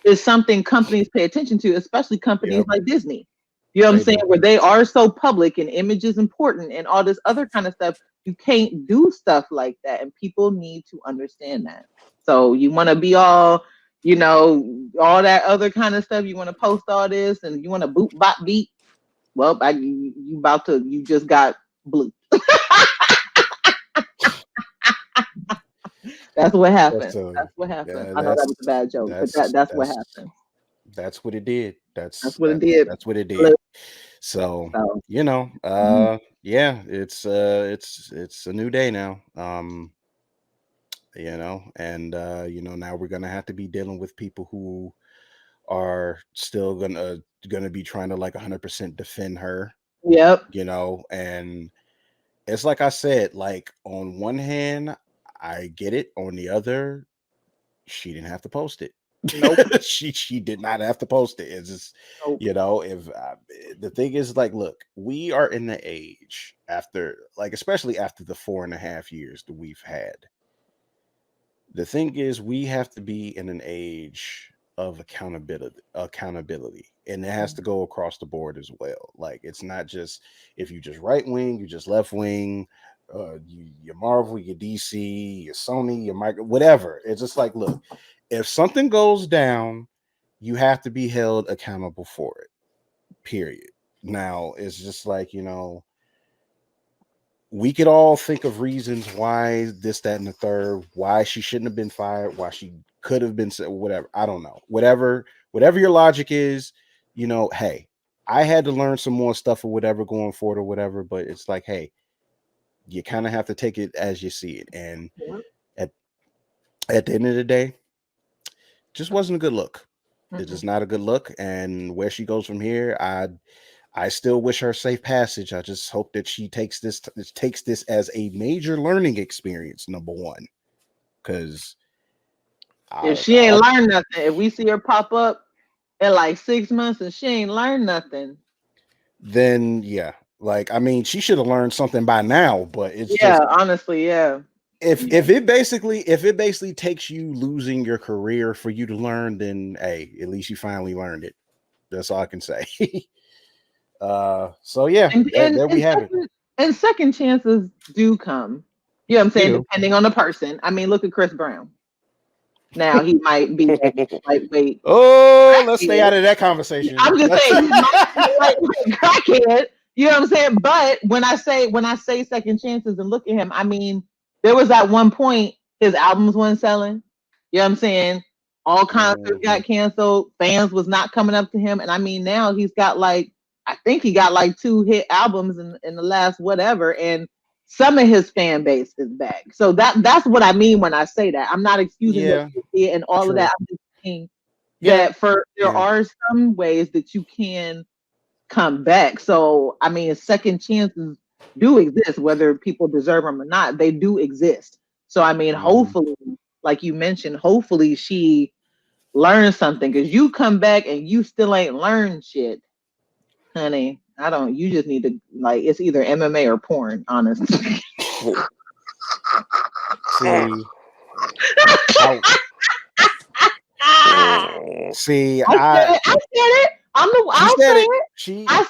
is something companies pay attention to, especially companies like Disney. You know what I'm saying? Where they are so public and image is important and all this other kind of stuff. You can't do stuff like that. And people need to understand that. So you want to be all, all that other kind of stuff. You want to post all this and you want to boot bot beat. Well, you just got blue. That's what happened. That's what happened. I know that was a bad joke, but that's what happened. That's what it did. That's what it did. That's what it did. So yeah, it's a new day now. And now we're gonna have to be dealing with people who are still gonna be trying to like 100% defend her. Yep. And it's like I said, like on one hand, I get it. On the other, she didn't have to post it. Nope. she did not have to post it. It's just, if the thing is like, look, we are in the age after, like, especially after the 4.5 years that we've had. The thing is, we have to be in an age of accountability, and it has to go across the board as well. Like, it's not just if you just right wing, you just left wing, your Marvel, your DC, your Sony, your micro, whatever. It's just like, look, if something goes down, you have to be held accountable for it. Period. Now, it's just like, we could all think of reasons why this, that, and the third, why she shouldn't have been fired, why she could have been, whatever. I don't know. Whatever your logic is, hey, I had to learn some more stuff or whatever going forward or whatever, but it's like, hey, you kind of have to take it as you see it. And at the end of the day, just wasn't a good look. It's just not a good look. And where she goes from here, I still wish her safe passage. I just hope that she takes this as a major learning experience, number one. Because if she ain't learned nothing, if we see her pop up in like 6 months and she ain't learned nothing, then yeah, like, I mean, she should have learned something by now. But it's honestly, yeah. If it basically takes you losing your career for you to learn, then hey, at least you finally learned it. That's all I can say. So yeah, there we have it. And second chances do come. You know what I'm saying? Depending on the person. I mean, look at Chris Brown. Now he might be lightweight. Oh, let's stay out of that conversation. I'm just saying he might be lightweight crackhead. You know what I'm saying? But when I say second chances and look at him, I mean, there was at one point his albums weren't selling. You know what I'm saying? All concerts got canceled. Fans was not coming up to him. And I mean, now he's got I think he got 2 hit albums in the last whatever. And some of his fan base is back. So that's what I mean when I say that. I'm not excusing what you did and all of that. I'm just saying that there are some ways that you can come back. So, I mean, second chances do exist, whether people deserve them or not. They do exist. So, I mean, hopefully, like you mentioned, hopefully she learns something, because you come back and you still ain't learned shit, honey. You just need to, it's either MMA or porn, honestly. See, I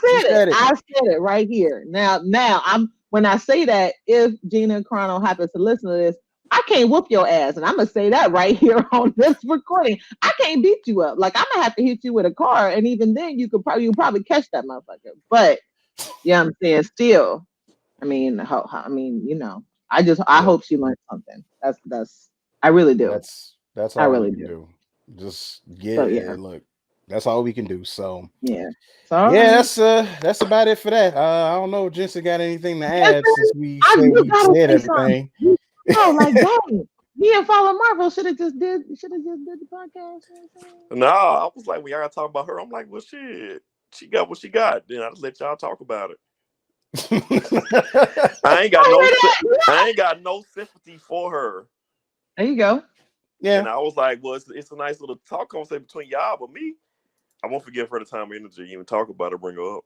said it. I said it right here. Now when I say that, if Gina Carano happens to listen to this, I can't whoop your ass. And I'm going to say that right here on this recording. I can't beat you up. I'm going to have to hit you with a car. And even then you'll probably catch that motherfucker. But yeah, I'm saying still, I mean, I hope she learned something. That's, I really do. That's all I really do. Just look, that's all we can do. So that's about it for that. I don't know if Jensen got anything to add since we said everything. Dang, Me and Follow Marvel should have just did the podcast. No, I was like, when y'all talk about her, I'm like, well, shit, she got what she got. Then I just let y'all talk about it. I ain't got no sympathy for her. There you go. Yeah. And I was like, well, it's a nice little talk conversation between y'all, but me, I won't forgive her the time and energy, even talk about it, bring her up.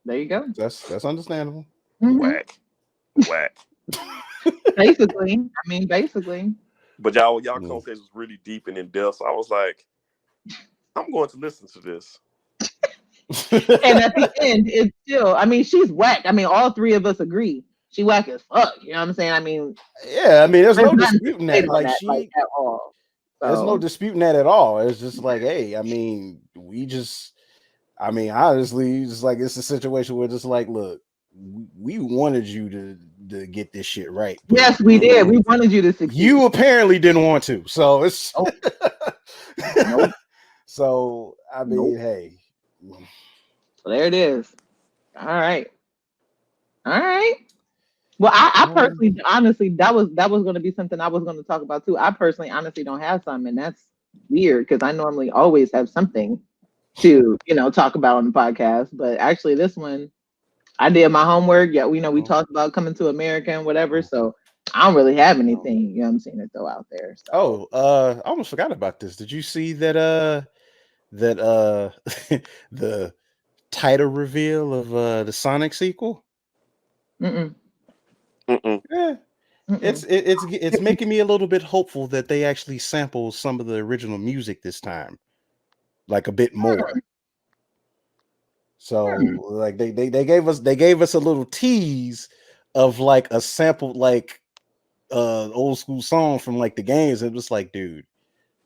There you go. That's understandable. Mm-hmm. Whack. Basically. But y'all conversation was really deep and in depth. So I was like, I'm going to listen to this. And at the end, it's still, she's whack. All three of us agree. She whack as fuck. You know what I'm saying? Yeah, there's no disputing that. Like at all. So. There's no disputing that at all. It's just like, hey, we just, honestly, just like it's a situation where just like, look, we wanted you to get this shit right. Yes, we did. We wanted you to succeed. You apparently didn't want to. So it's Nope. So hey. So there it is. All right. Well, I personally, honestly, that was going to be something I was going to talk about too. I personally, honestly, don't have some, and that's weird because I normally always have something to, talk about on the podcast. But actually, this one, I did my homework. Yeah, we talked about coming to America and whatever. So I don't really have anything, I'm saying, to throw out there. So. I almost forgot about this. Did you see that the title reveal of the Sonic sequel? Mm-mm. Yeah. It's making me a little bit hopeful that they actually sample some of the original music this time, like a bit more. So like they gave us a little tease of like a sample, like old school song from like the games. It was like, dude,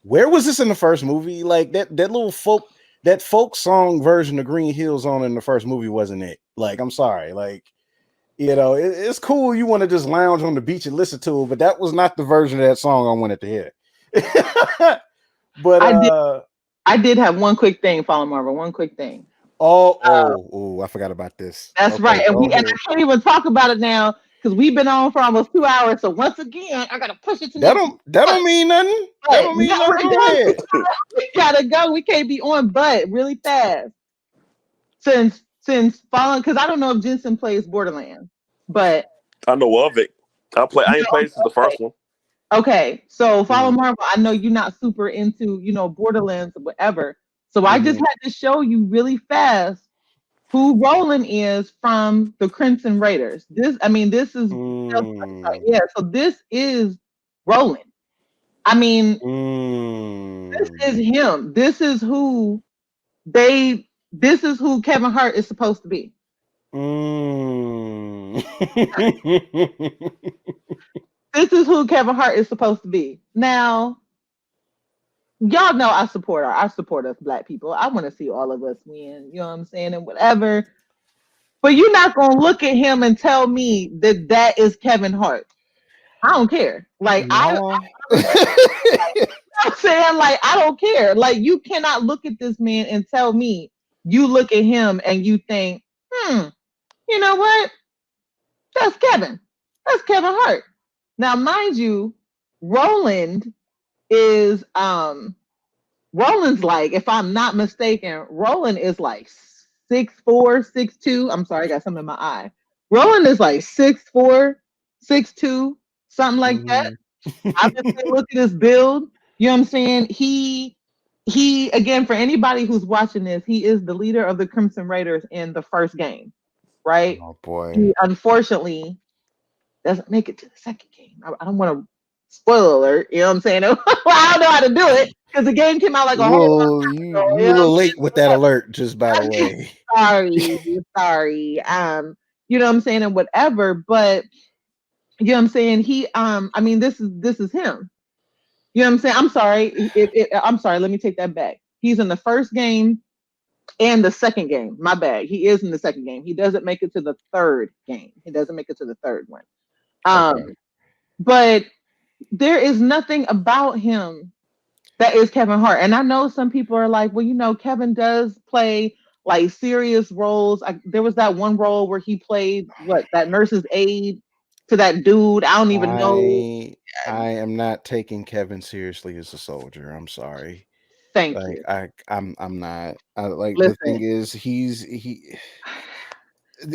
where was this in the first movie? Like that little folk song version of Green Hills on in the first movie wasn't it? Like, I'm sorry, like. It's cool. You want to just lounge on the beach and listen to it, but that was not the version of that song I wanted to hear. But I did have one quick thing, Follow Marvel. One quick thing. I forgot about this. That's right, and I can't even talk about it now because we've been on for almost 2 hours. So once again, I gotta push it to that don't mean nothing. That don't mean nothing. We gotta go. We can't be on, but really fast. Since following, because I don't know if Jensen plays Borderlands, but I know of it. I ain't played since the first one. Okay, so Follow Marvel, I know you're not super into, Borderlands or whatever. So I just had to show you really fast who Roland is from the Crimson Raiders. This is so this is Roland. This is him. This is who Kevin Hart is supposed to be. This is who Kevin Hart is supposed to be. Now, y'all know I support us Black people. I want to see all of us win, you know what I'm saying, and whatever. But you're not going to look at him and tell me that is Kevin Hart. I don't care. Like, I'm saying, like, I don't care. Like, you cannot look at this man and tell me you look at him and you think, you know what? That's Kevin. That's Kevin Hart. Now, mind you, Roland is Roland's like, if I'm not mistaken, Roland is like 6'4", 6'2". I'm sorry, I got something in my eye. Roland is like 6'4", 6'2", something like that. I've been look at his build. You know what I'm saying? He again, for anybody who's watching this, he is the leader of the Crimson Raiders in the first game, right? Oh boy. He unfortunately doesn't make it to the second game. I don't want to spoiler alert, you know what I'm saying? Well, I don't know how to do it because the game came out like a whole long time ago. You're a little late with that alert, just by the way. Sorry. You know what I'm saying, and whatever, but you know what I'm saying? He this is him. You know what I'm saying? I'm sorry. I'm sorry, let me take that back. He's in the first game and the second game. My bad. He is in the second game. He doesn't make it to the third game. He doesn't make it to the third one. Okay. But there is nothing about him that is Kevin Hart. And I know some people are like, well, Kevin does play like serious roles. There was that one role where he played that nurse's aide to that dude. I don't even know. I am not taking Kevin seriously as a soldier. I'm sorry. Thank Like you. I'm not. Like the thing Listen. is, he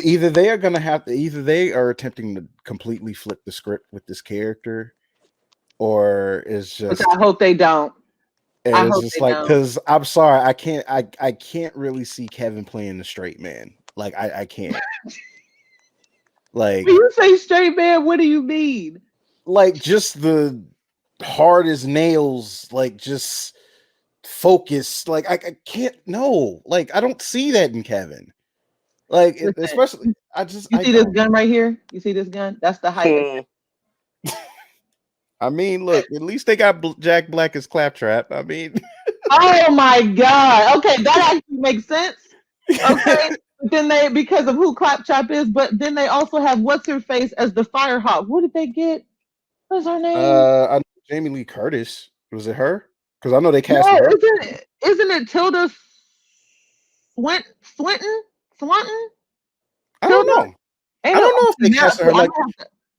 either they are gonna have to either they are attempting to completely flip the script with this character, or it's Which just I hope they don't. and I it's hope just they like don't. because I'm sorry, I can't really see Kevin playing the straight man. Like I can't. Like When you say straight man, what do you mean? just the hard as nails, like just focus. Like I can't no. Like I don't see that in Kevin. Like Listen, especially you I see this don't. gun right here? You see this gun? That's the height of I mean, look, at least they got Jack Black as Claptrap. I mean, Oh my God. Okay, that actually makes sense. Okay. But then they because of who Claptrap is, but then they also have what's her face as the Firehawk. What did they get? What's her name? I know Jamie Lee Curtis. Was it her? Because I know they casted No, her. isn't it Tilda Swinton? Swanton? I don't Tilda? know. Ain't I no don't know if they now. casted her.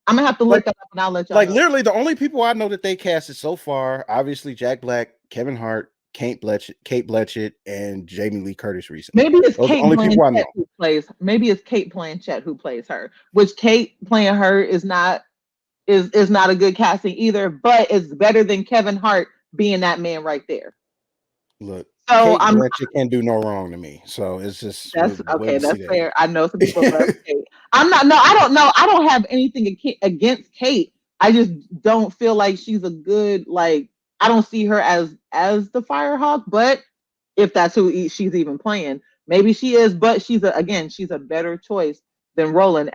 I'm gonna have to Like look that up and I'll let y'all like know. literally the only people I know that they casted so far, obviously Jack Black, Kevin Hart, Kate Blanchett, and Jamie Lee Curtis recently. Maybe it's Those are the Kate only people I Blanchett know. who plays. Maybe it's Kate Blanchett who plays her. Which Kate playing her is not a good casting either. But it's better than Kevin Hart being that man right there. Look, So Kate Blanchett can't do no wrong to me. So it's just that's we'll wait okay. and see That's that. fair. I know some people love Kate. I'm not. No, I don't know. I don't have anything against Kate. I just don't feel like she's a good like. I don't see her as the Firehawk. But if that's who she's even playing, maybe she is. But she's a better choice than Roland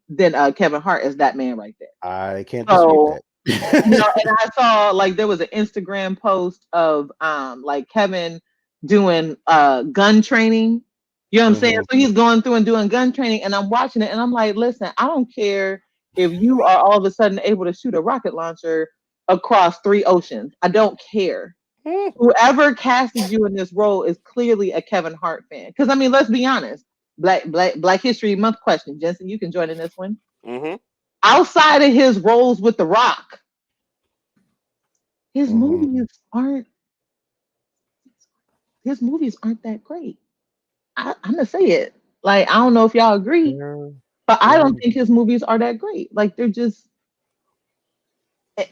than Kevin Hart as that man right there. I can't dispute So that. and I saw like there was an Instagram post of like Kevin doing gun training. You know what I'm saying? Mhm. So he's going through and doing gun training, and I'm watching it, and I'm like, listen, I don't care if you are all of a sudden able to shoot a rocket launcher across 3 oceans. I don't care. Mm. Whoever casted you in this role is clearly a Kevin Hart fan. Because I mean, let's be honest. Black History Month question, Jensen. You can join in this one. Mm-hmm. Outside of his roles with The Rock, his Mhm. movies aren't his movies aren't that great. I'm gonna say it. Like I don't know if y'all agree, Fair, but I fair, don't think his movies are that great. Like they're just eh,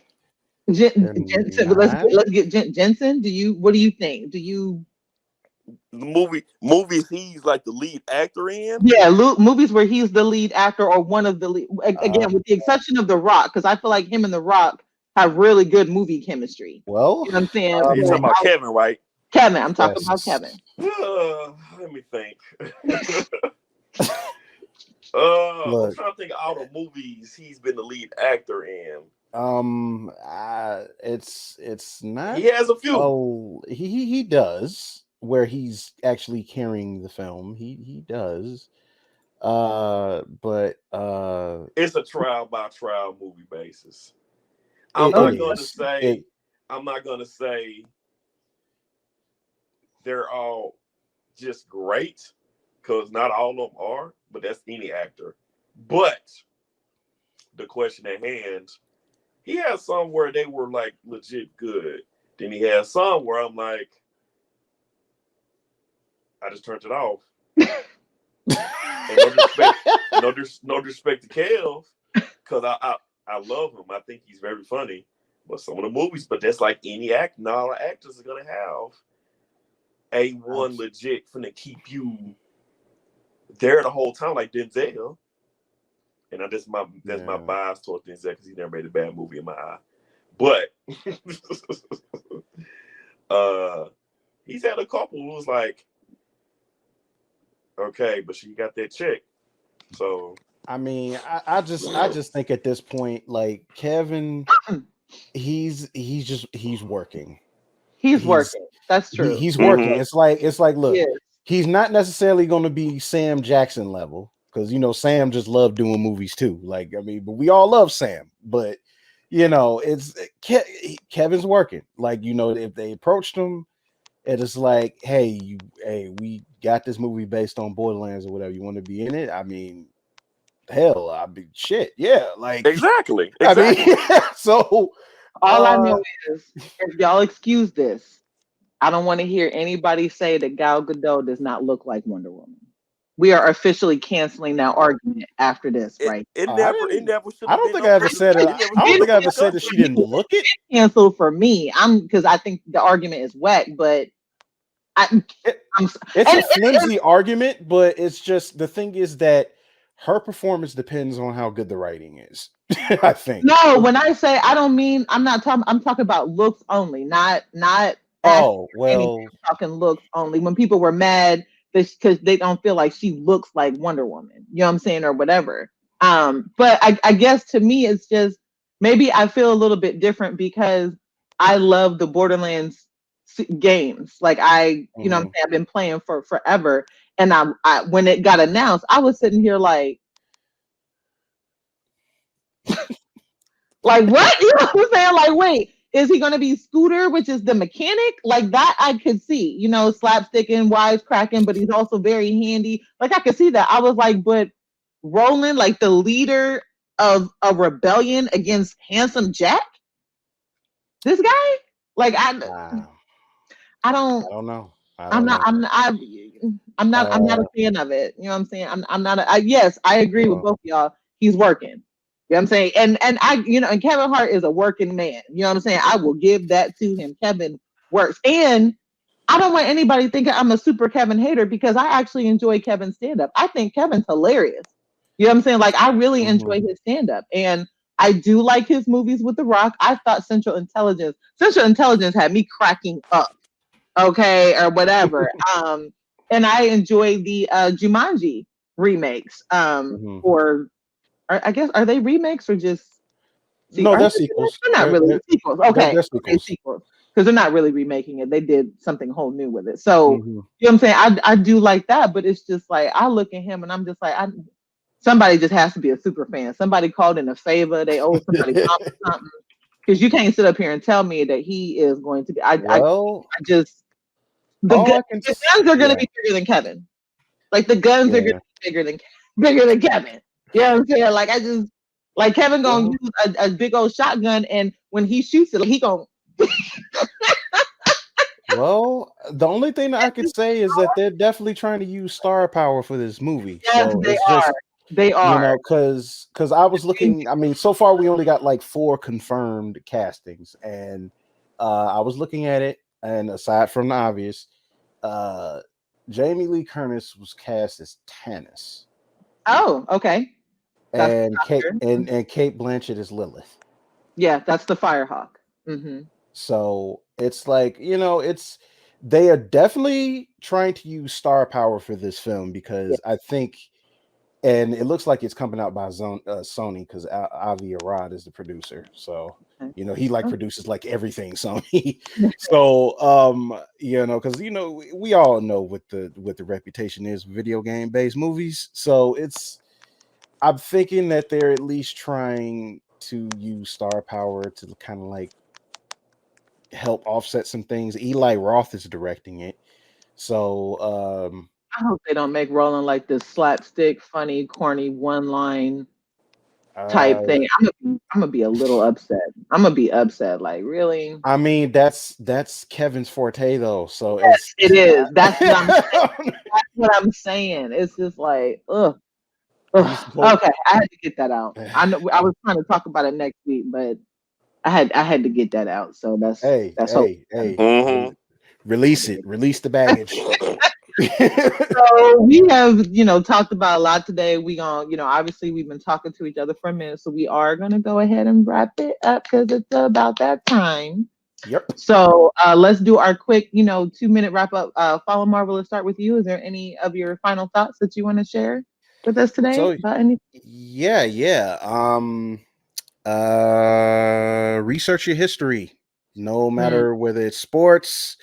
they're Jensen. not. Let's get Jensen. What do you think? Do you The movies he's like the lead actor in. yeah, movies where he's the lead actor or one of the lead Uh, again with the exception of The Rock because I feel like him and The Rock have really good movie chemistry. well, You know what I'm saying? You talking about Kevin, right? Kevin, I'm talking about yes. Kevin. Let me think. I'm Look, trying to think of all the movies he's been the lead actor in. it's not. He has a few. Oh, he does where he's actually carrying the film. He does. But It's a trial by trial movie basis. it, I'm it not going to is. It say. I'm not going to say they're all just great because not all of them are. But that's any actor. But the question at hand, he has some where they were like legit good. Then he has some where I'm like, I just turned it off. And no disrespect to Kev, because I love him. I think he's very funny. But some of the movies, but that's like any act. Not all actors are gonna have a one legit finna keep you there the whole time, like Denzel. And that's my yeah. bias towards Denzel because he never made a bad movie in my eye. But he's had a couple who was like, okay, but she got that check. So I mean, I just think at this point, like Kevin, he's working. He's He's working. That's true. he's working. It's like look, Yes. he's not necessarily going to be Sam Jackson level because Sam just loved doing movies too. Like I mean, but we all love Sam. But it's Kevin's working. Like if they approached him, it's like, hey, we got this movie based on Borderlands or whatever. You want to be in it? I mean, hell, I mean, shit, yeah, like Exactly. I mean, so all I know is, if y'all excuse this, I don't want to hear anybody say that Gal Gadot does not look like Wonder Woman. We are officially canceling that argument after this, right? It I never should I have don't been think up I ever for said it. it I never don't should think I have been ever said that discussed. she didn't look it. Canceled for me. Because I think the argument is whack, but It's a flimsy argument, but it's just the thing is that her performance depends on how good the writing is. I think. No, when I say I don't mean I'm not talking. I'm talking about looks only, not acting Oh or anything. well. I'm talking looks only. When people were mad because they don't feel like she looks like Wonder Woman, you know what I'm saying, or whatever. But I guess to me it's just maybe I feel a little bit different because I love the Borderlands games. Like you know what I'm saying, I've been playing for forever, and I when it got announced, I was sitting here like what? You know what I'm saying? Like, wait, is he going to be Scooter, which is the mechanic? Like that, I could see, slapsticking, wisecracking, but he's also very handy. Like I could see that. I was like, but Roland, like the leader of a rebellion against Handsome Jack, this guy, like I don't. I don't know. I'm not. I'm not a fan of it. You know what I'm saying? I'm not. Yes, I agree with both of y'all. He's working. You know what I'm saying? And and Kevin Hart is a working man. You know what I'm saying? I will give that to him. Kevin works. And I don't want anybody thinking I'm a super Kevin hater because I actually enjoy Kevin's stand-up. I think Kevin's hilarious. You know what I'm saying? Like I really enjoy his stand-up. And I do like his movies with The Rock. I thought Central Intelligence had me cracking up, okay, or whatever. And I enjoy the Jumanji remakes. Or I guess are they remakes or just no, they're sequels. They're not really sequels. Okay, they're sequels. Sequels because they're not really remaking it. They did something whole new with it. So you know what I'm saying? I do like that, but it's just like I look at him and I'm just like somebody just has to be a super fan. Somebody called in a favor. They owe somebody something. Because you can't sit up here and tell me that he is going to be. The guns are going to be bigger than Kevin. Like the guns are going to be bigger than Kevin. You know what I'm saying? Like I just like Kevin gonna use a big old shotgun, and when he shoots it, he gonna. Well, the only thing that I could say is that they're definitely trying to use star power for this movie. Yes, so they it's are. just They are. because I was looking. I mean, so far we only got like 4 confirmed castings, and I was looking at it, and aside from the obvious, Jamie Lee Curtis was cast as Tannis. Oh, okay. And Kate Blanchett is Lilith. Yeah, that's the Firehawk. Mm-hmm. So it's like they are definitely trying to use star power for this film because I think, and it looks like it's coming out by Sony because Avi Arad is the producer. So he produces like everything Sony. So because we all know what the reputation is video game based movies. So I'm thinking that they're at least trying to use star power to kind of like help offset some things. Eli Roth is directing it. So I hope they don't make Roland like this slapstick, funny, corny, one line type thing. I'm gonna be a little upset. I'm gonna be upset. Like, really? I mean, that's Kevin's forte though. So yes, it is. That's what I'm saying. It's just like, ugh. Okay, I had to get that out. I know I was trying to talk about it next week, but I had to get that out. So that's release it. Release the baggage. So we have talked about a lot today. We gonna obviously we've been talking to each other for a minute, so we are gonna go ahead and wrap it up because it's about that time. Yep. So let's do our quick 2-minute wrap up. Follow Marvel. Let's start with you. Is there any of your final thoughts that you want to share with us today about anything? Yeah. Research your history, no matter whether it's sports,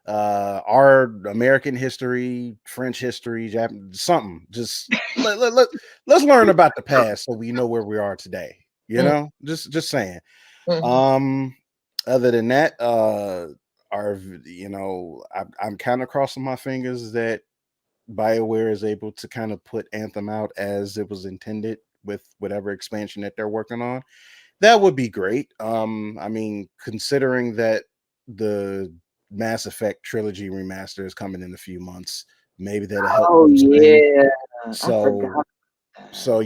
our American history, French history, Japanese, something. Just let's learn about the past so we know where we are today. Just saying. Other than that, I'm kind of crossing my fingers that BioWare is able to kind of put Anthem out as it was intended with whatever expansion that they're working on. That would be great. I mean, considering that the Mass Effect trilogy remaster is coming in a few months, maybe that'll help Oh boost things. yeah, I So, forgot. so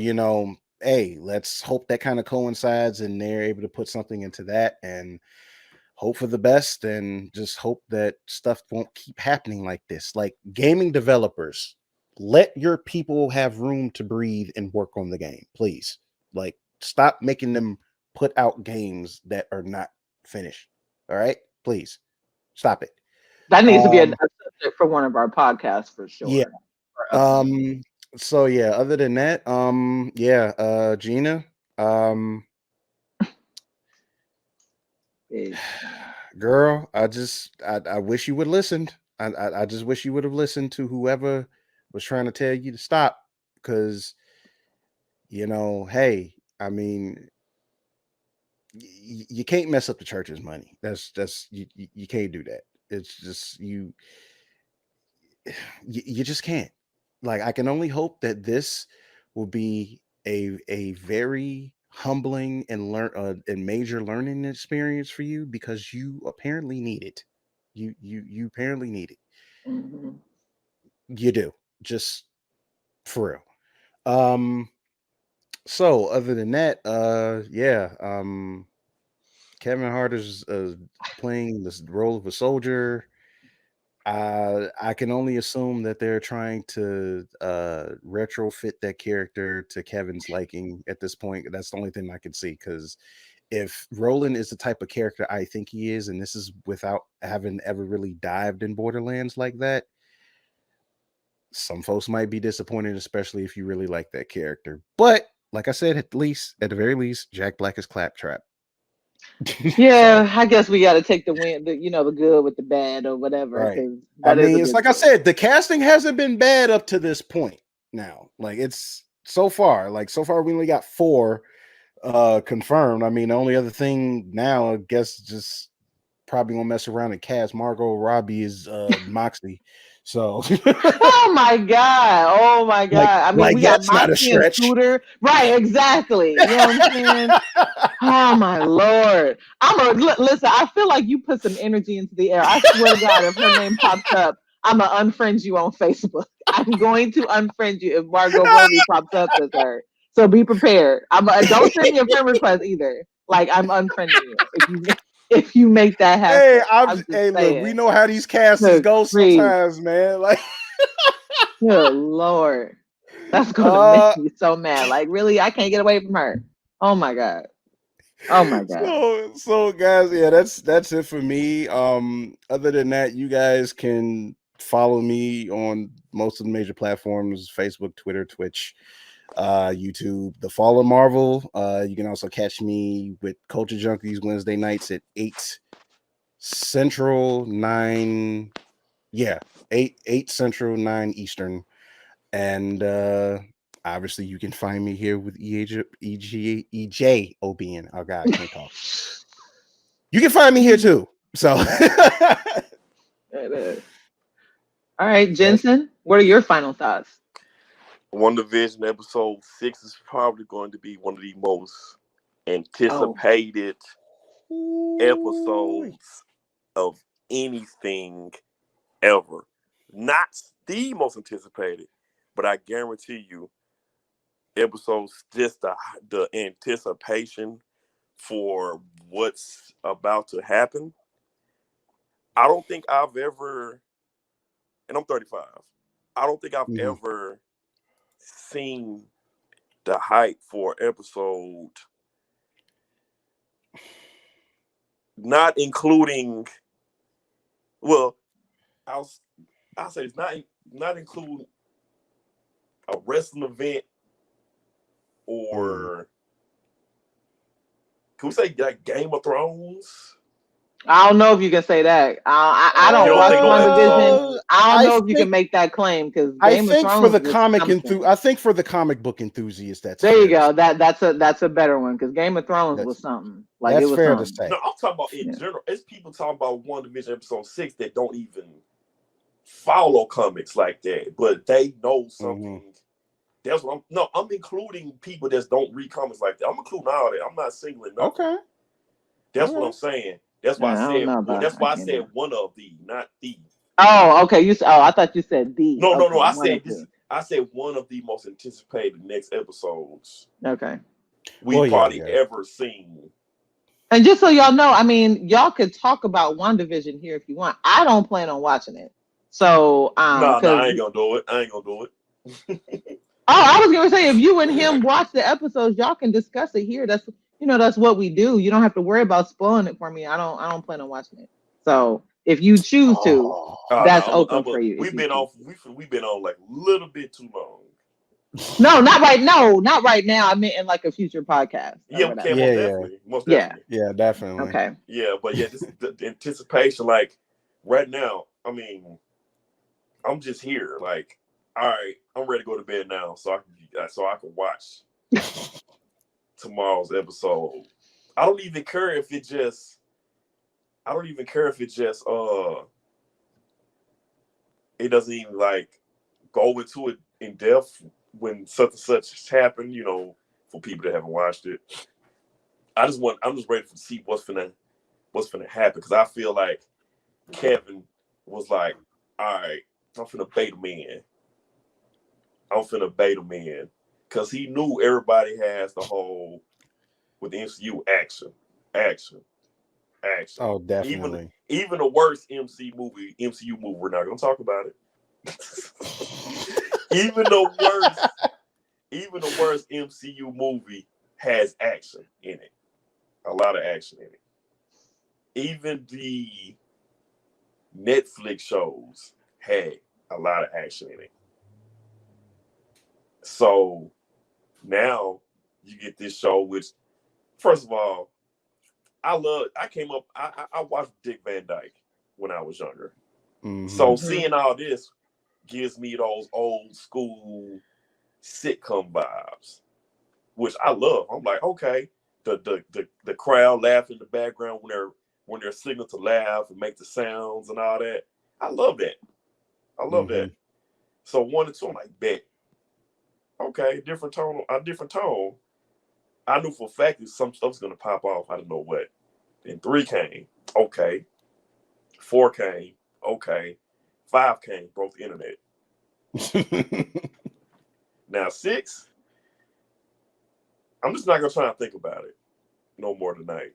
hey, let's hope that kind of coincides and they're able to put something into that and hope for the best and just hope that stuff won't keep happening like this. Like gaming developers, let your people have room to breathe and work on the game, please. Like, stop making them put out games that are not finished. All right, please stop it. That needs to be a Um, subject for one of our podcasts for yeah. sure. For upcoming. So yeah, other than that, Gina, um, girl, I wish you would listened. I just wish you would have listened to whoever was trying to tell you to stop, because hey, I mean, you can't mess up the church's money. That's you can't do that. It's just you just can't. Like, I can only hope that this will be a very humbling and and major learning experience for you, because you apparently need it. You apparently need it. Mm-hmm. You do. Just for real. Um so other than that, Kevin Hart is playing this role of a soldier. I can only assume that they're trying to retrofit that character to Kevin's liking at this point. That's the only thing I can see, because if Roland is the type of character I think he is, and this is without having ever really dived in Borderlands like that, some folks might be disappointed, especially if you really like that character. But like I said, at the very least, Jack Black is Claptrap. So, Yeah, I guess we got to take the win, the good with the bad or whatever, right. because I that is a mean, it's good like I choice. said, the casting hasn't been bad up to this point now. Like, it's so far, we only got 4 confirmed. I mean, the only other thing now, I guess, just probably gonna mess around and cast Margot Robbie as Moxie. So Oh my god! Oh my like god! I mean, like we got that's not a Moxie and stretch. Scooter, right? Exactly. You know what I'm saying? Oh my lord! Listen. I feel like you put some energy into the air. I swear to God, if her name pops up, I'm gonna unfriend you on Facebook. I'm going to unfriend you if Margot Robbie pops up as her. So be prepared. Don't send me a friend request either. Like, I'm unfriending you if you make that Hey, happen. I'm just hey, look, we saying. know how these castings Good go grief. sometimes, man. Like, Good lord. That's gonna make uh, me so mad. Like, really, I can't get away from her. Oh my god. Oh my god. so guys, yeah, that's it for me. Other than that, you guys can follow me on most of the major platforms: Facebook, Twitter, Twitch, YouTube, The Fallen Marvel. You can also catch me with Culture Junkies Wednesday nights at 8 Central, 9, 8 Central, 9 Eastern. And obviously you can find me here with EJ OBN. Oh god, I can't talk. You can find me here too. So All right, Jensen, what are your final thoughts? WandaVision episode 6 is probably going to be one of the most anticipated episodes of anything ever. Not the most anticipated, but I guarantee you, episodes, just the anticipation for what's about to happen. I don't think I've ever, and I'm 35, I don't think I've ever seen the hype for episode, not including, well, I'll say it's not including a wrestling event, or can we say like Game of Thrones? I don't know if you can say that. I You don't don't watch think no WandaVision. episode? I don't I know if you think can make that claim because I Game of think for Thrones the was comic something. I think for the comic book enthusiast, that's There you fair to go. say. That's a better one because Game of Thrones was something. Like, it That's was fair to something. say. No, I'm talking about in Yeah. general. It's people talking about WandaVision episode 6 that don't even follow comics like that, but they know something That's what I'm including people that don't read comics like that. I'm including all that. I'm not singling nothing. Okay. That's what I'm saying. That's why I said. That's why I said one of the, not the. Oh, okay. I thought you said the. No, okay, no. I said this. I said one of the most anticipated next episodes. Okay. We've probably ever seen. And just so y'all know, I mean, y'all could talk about WandaVision here if you want. I don't plan on watching it. So, no, I ain't gonna do it. I ain't gonna do it. I was gonna say, if you and him watch the episodes, y'all can discuss it here. That's that's what we do. You don't have to worry about spoiling it for me. I don't plan on watching it. So if you choose to, that's open for you. We've been on like a little bit too long. No, not right. No, not right now. I meant in like a future podcast. Yeah, we can most definitely. Yeah, definitely. Okay. Yeah, but yeah, this the anticipation. Like right now, I mean, I'm just here. Like, all right, I'm ready to go to bed now, so I can watch tomorrow's episode. I don't even care if it just. It doesn't even like go into it in depth when such and such has happened, for people that haven't watched it. I'm just ready to see what's gonna happen, because I feel like Kevin was like, all right, I'm finna bait him in. Because he knew everybody has the whole, with the MCU, action. Oh, definitely. Even the worst MCU movie, we're not gonna talk about it. Even the worst MCU movie has action in it. A lot of action in it. Even the Netflix shows had a lot of action in it. So now you get this show, which, first of all, I watched Dick Van Dyke when I was younger. Mm-hmm. So seeing all this gives me those old school sitcom vibes, which I love. I'm like, okay, the crowd laughing in the background when they're signaling to laugh and make the sounds and all that. I love that. That. So 1 and 2, I'm like, bet. Okay, different tone. I knew for a fact that some stuff's gonna pop off. I didn't know what. Then 3 came. Okay. 4 came. Okay. 5 came. Broke the internet. Now 6. I'm just not gonna try and think about it no more tonight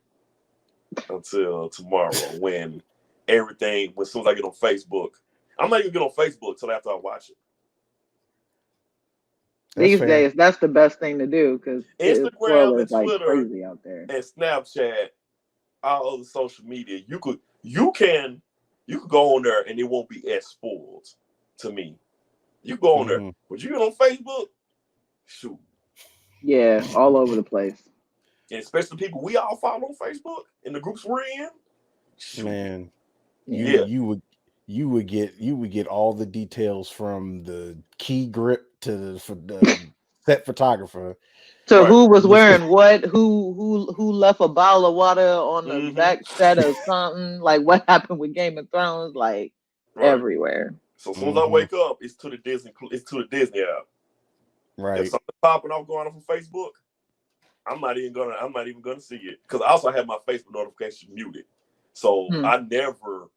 until tomorrow when as soon as I get on Facebook. I'm not even get on Facebook till after I watch it. These days, that's the best thing to do, because Instagram and like Twitter crazy out there, and Snapchat, all other social media. You can go on there and it won't be as spoiled to me. You go on there, but you get on Facebook, shoot. Yeah, all over the place. And especially people we all follow on Facebook in the groups we're in. Shoot. Man, you would get all the details from the key grip to the set photographer. So who was wearing what? Who left a bottle of water on the back set of something? Like what happened with Game of Thrones? Like everywhere. So as soon as I wake up, it's to the Disney app. Right. If something popping off going on from Facebook, I'm not even gonna see it, because I also have my Facebook notification muted. So I never,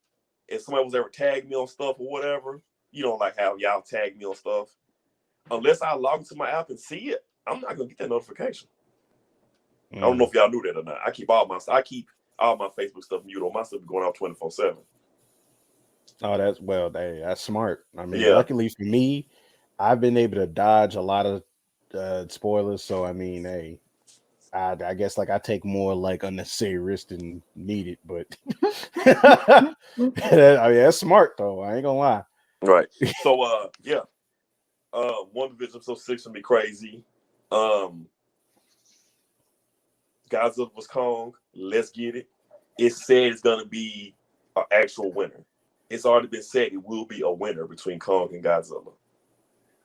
if somebody was ever tagged me on stuff or whatever, like how y'all tag me on stuff, unless I log into my app and see it, I'm not gonna get that notification. I don't know if y'all knew that or not. I keep all my Facebook stuff muted. On my stuff going out 24/7. Oh, that's smart. I mean, luckily for me, I've been able to dodge a lot of spoilers. So I mean, hey, I guess like I take more like unnecessary risk than needed, but I mean, that's smart though. I ain't gonna lie. Right. So WandaVision episode 6 will be crazy. Godzilla vs. Kong, let's get it. It said it's gonna be an actual winner. It's already been said it will be a winner between Kong and Godzilla.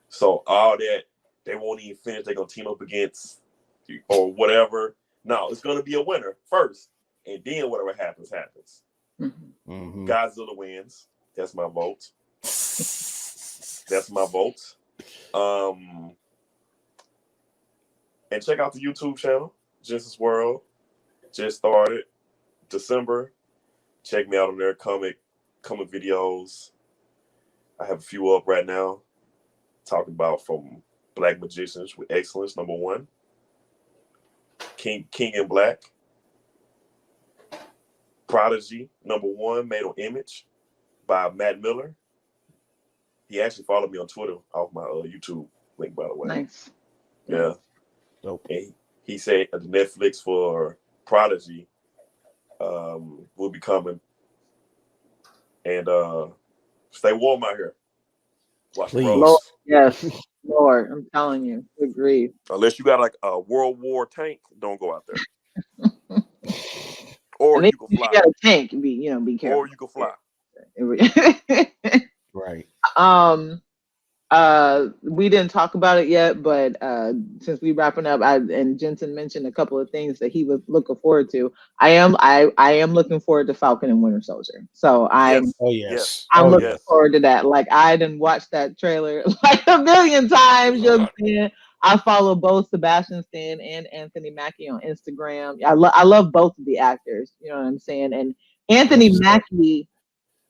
So all that, they won't even finish. They're gonna team up against or whatever. No, it's gonna be a winner first, and then whatever happens. Godzilla wins. That's my vote. And check out the YouTube channel, Genesis World. Just started December. Check me out on there. Comic videos. I have a few up right now. Talking about from Black Magicians with Excellence, #1. King in Black. Prodigy, #1, made on Image by Matt Miller. He actually followed me on Twitter off my YouTube link, by the way. Nice. Yeah. Dope. And he said the Netflix for Prodigy will be coming. And stay warm out here. Watch the road. Lord, yes, Lord, I'm telling you, good grief. Unless you got like a World War tank, don't go out there. Or you can fly. You got a tank, be careful. Or you can fly. Right. We didn't talk about it yet, but since we wrapping up, and Jensen mentioned a couple of things that he was looking forward to. I am looking forward to Falcon and Winter Soldier. So I'm looking forward to that. Like I didn't watch that trailer like a million times. You know what I'm saying? I follow both Sebastian Stan and Anthony Mackie on Instagram. I love both of the actors. You know what I'm saying? And Anthony Mackie.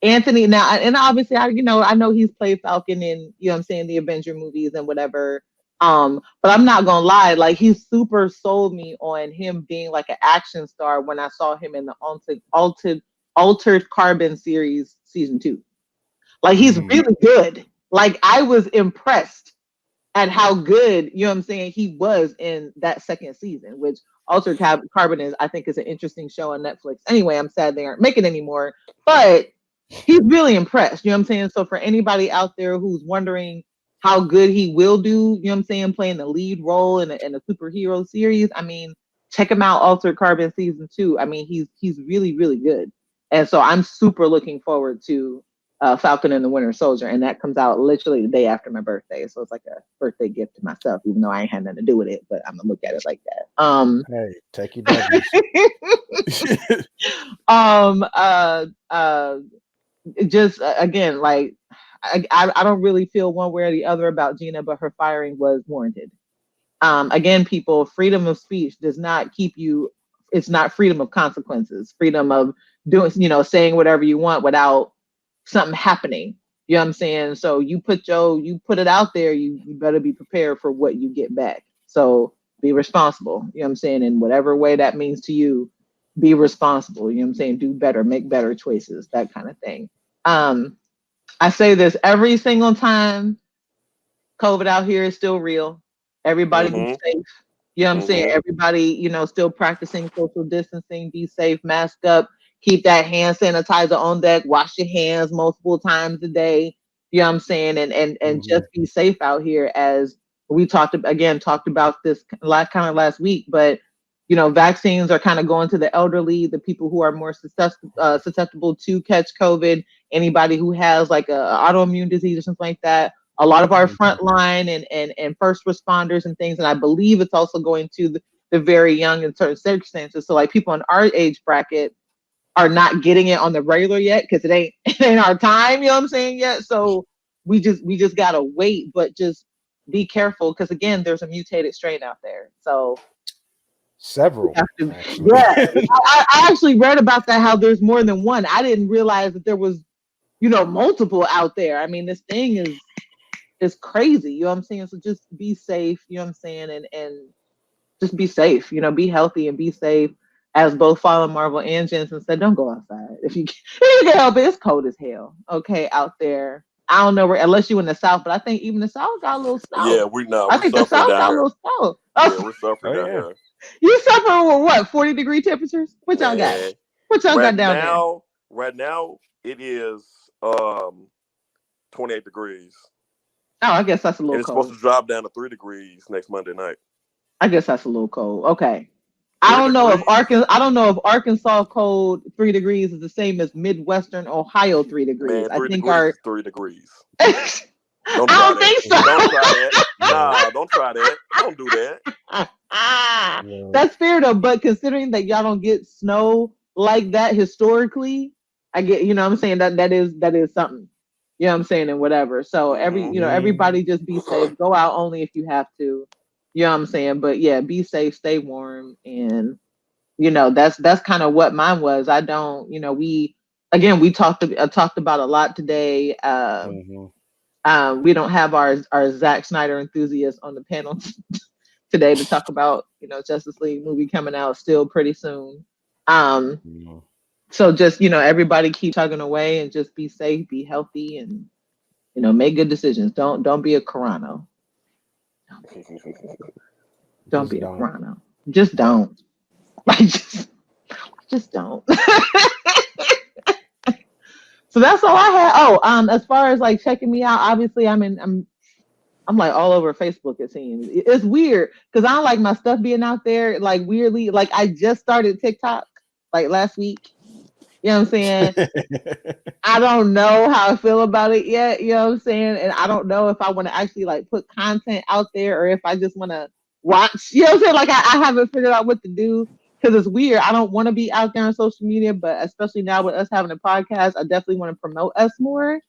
Now, and obviously, I know he's played Falcon in, you know what I'm saying, the Avenger movies and whatever. But I'm not gonna lie, like he super sold me on him being like an action star when I saw him in the Altered Carbon series season 2. Like he's really good. Like I was impressed at how good, you know what I'm saying, he was in that second season, which Altered Carbon I think is an interesting show on Netflix. Anyway, I'm sad they aren't making it anymore, but he's really impressed, you know what I'm saying? So for anybody out there who's wondering how good he will do, you know what I'm saying, playing the lead role in a superhero series, I mean, check him out, Altered Carbon season 2. I mean, he's really, really good. And so I'm super looking forward to Falcon and the Winter Soldier, and that comes out literally the day after my birthday. So it's like a birthday gift to myself, even though I ain't had nothing to do with it, but I'm gonna look at it like that. Hey, take your W's. Just again, like I don't really feel one way or the other about Gina, but her firing was warranted. Again, people, freedom of speech does not keep you. It's not freedom of consequences. Freedom of doing, saying whatever you want without something happening. You know what I'm saying? So you put it out there. You better be prepared for what you get back. So be responsible. You know what I'm saying? In whatever way that means to you, be responsible. You know what I'm saying? Do better, make better choices, that kind of thing. I say this every single time. COVID out here is still real. Everybody be safe. You know what I'm saying? Everybody, still practicing social distancing, be safe, mask up, keep that hand sanitizer on deck, wash your hands multiple times a day. You know what I'm saying? And just be safe out here, as we talked about this last week, but vaccines are kind of going to the elderly, the people who are more susceptible to catch COVID, anybody who has like a autoimmune disease or something like that. A lot of our frontline and first responders and things, and I believe it's also going to the very young in certain circumstances. So like people in our age bracket are not getting it on the regular yet because it ain't our time. You know what I'm saying? Yet, so we just gotta wait, but just be careful because again, there's a mutated strain out there. So several. I actually read about that, how there's more than one. I didn't realize that there was multiple out there. I mean, this thing is crazy. You know what I'm saying? So just be safe. You know what I'm saying? And just be safe. Be healthy and be safe. As both Fallen Marvel and Jensen said, don't go outside if you can help it. It's cold as hell. Okay, out there. I don't know where, unless you in the South, but I think even the South got a little snow. Yeah, we know. I think the South got a little snow. Yeah, we're suffering down here. You suffering with what? 40-degree temperatures? What y'all got? What y'all got down there? Right now, it is 28 degrees. Oh, I guess that's a little and it's cold. supposed to drop down to 3 degrees next Monday night. I guess that's a little cold. Okay. I don't know if Arkansas cold 3 degrees is the same as Midwestern Ohio 3 degrees. Man, 3 I think degrees is 3 degrees. I don't think so. Don't try that. Nah, don't try that. Don't do that. That's fair though, but considering that y'all don't get snow like that historically, I get, what I'm saying, that is something. You know what I'm saying, and whatever. So everybody just be safe. Go out only if you have to. You know what I'm saying? But yeah, be safe, stay warm, and that's kind of what mine was. I don't, we talked about a lot today. We don't have our Zack Snyder enthusiast on the panel today to talk about Justice League movie coming out still pretty soon. So just everybody keep chugging away and just be safe, be healthy, and make good decisions. Don't be a Carano. Don't be a Carano. Just don't. Just don't. So that's all I had. Oh, as far as like checking me out, obviously I'm like all over Facebook, it seems. It's weird because I don't like my stuff being out there like weirdly. Like I just started TikTok like last week. You know what I'm saying? I don't know how I feel about it yet. You know what I'm saying? And I don't know if I want to actually like put content out there or if I just want to watch. You know what I'm saying? Like I haven't figured out what to do because it's weird. I don't want to be out there on social media, but especially now with us having a podcast, I definitely want to promote us more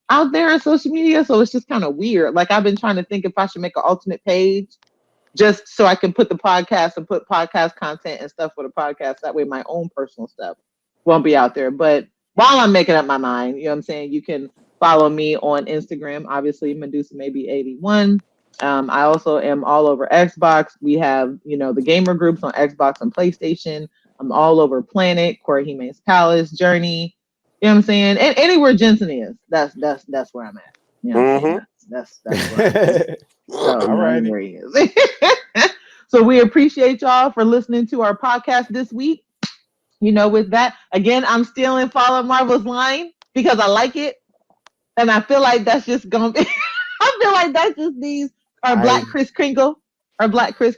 out there on social media. So it's just kind of weird. Like I've been trying to think if I should make an alternate page just so I can put the podcast and put podcast content and stuff for the podcast. That way my own personal stuff won't be out there. But while I'm making up my mind, you know what I'm saying? You can follow me on Instagram, obviously Medusa Maybe 81. I also am all over Xbox. We have, the gamer groups on Xbox and PlayStation. I'm all over Planet, Korehime's Palace, Journey. You know what I'm saying? And anywhere Jensen is, that's where I'm at. You know what I'm saying? That's where I'm at. So there he is. So we appreciate y'all for listening to our podcast this week. With that, again, I'm stealing Fall Out Marvel's line because I like it. And I feel like that's just going to be, I feel like that's just these, Black Kris Kringle. I'm stealing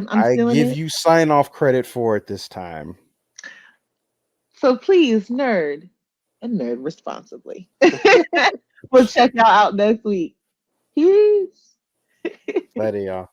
it. I give you sign off credit for it this time. So please, nerd and nerd responsibly. We'll check y'all out next week. Peace. Later, y'all.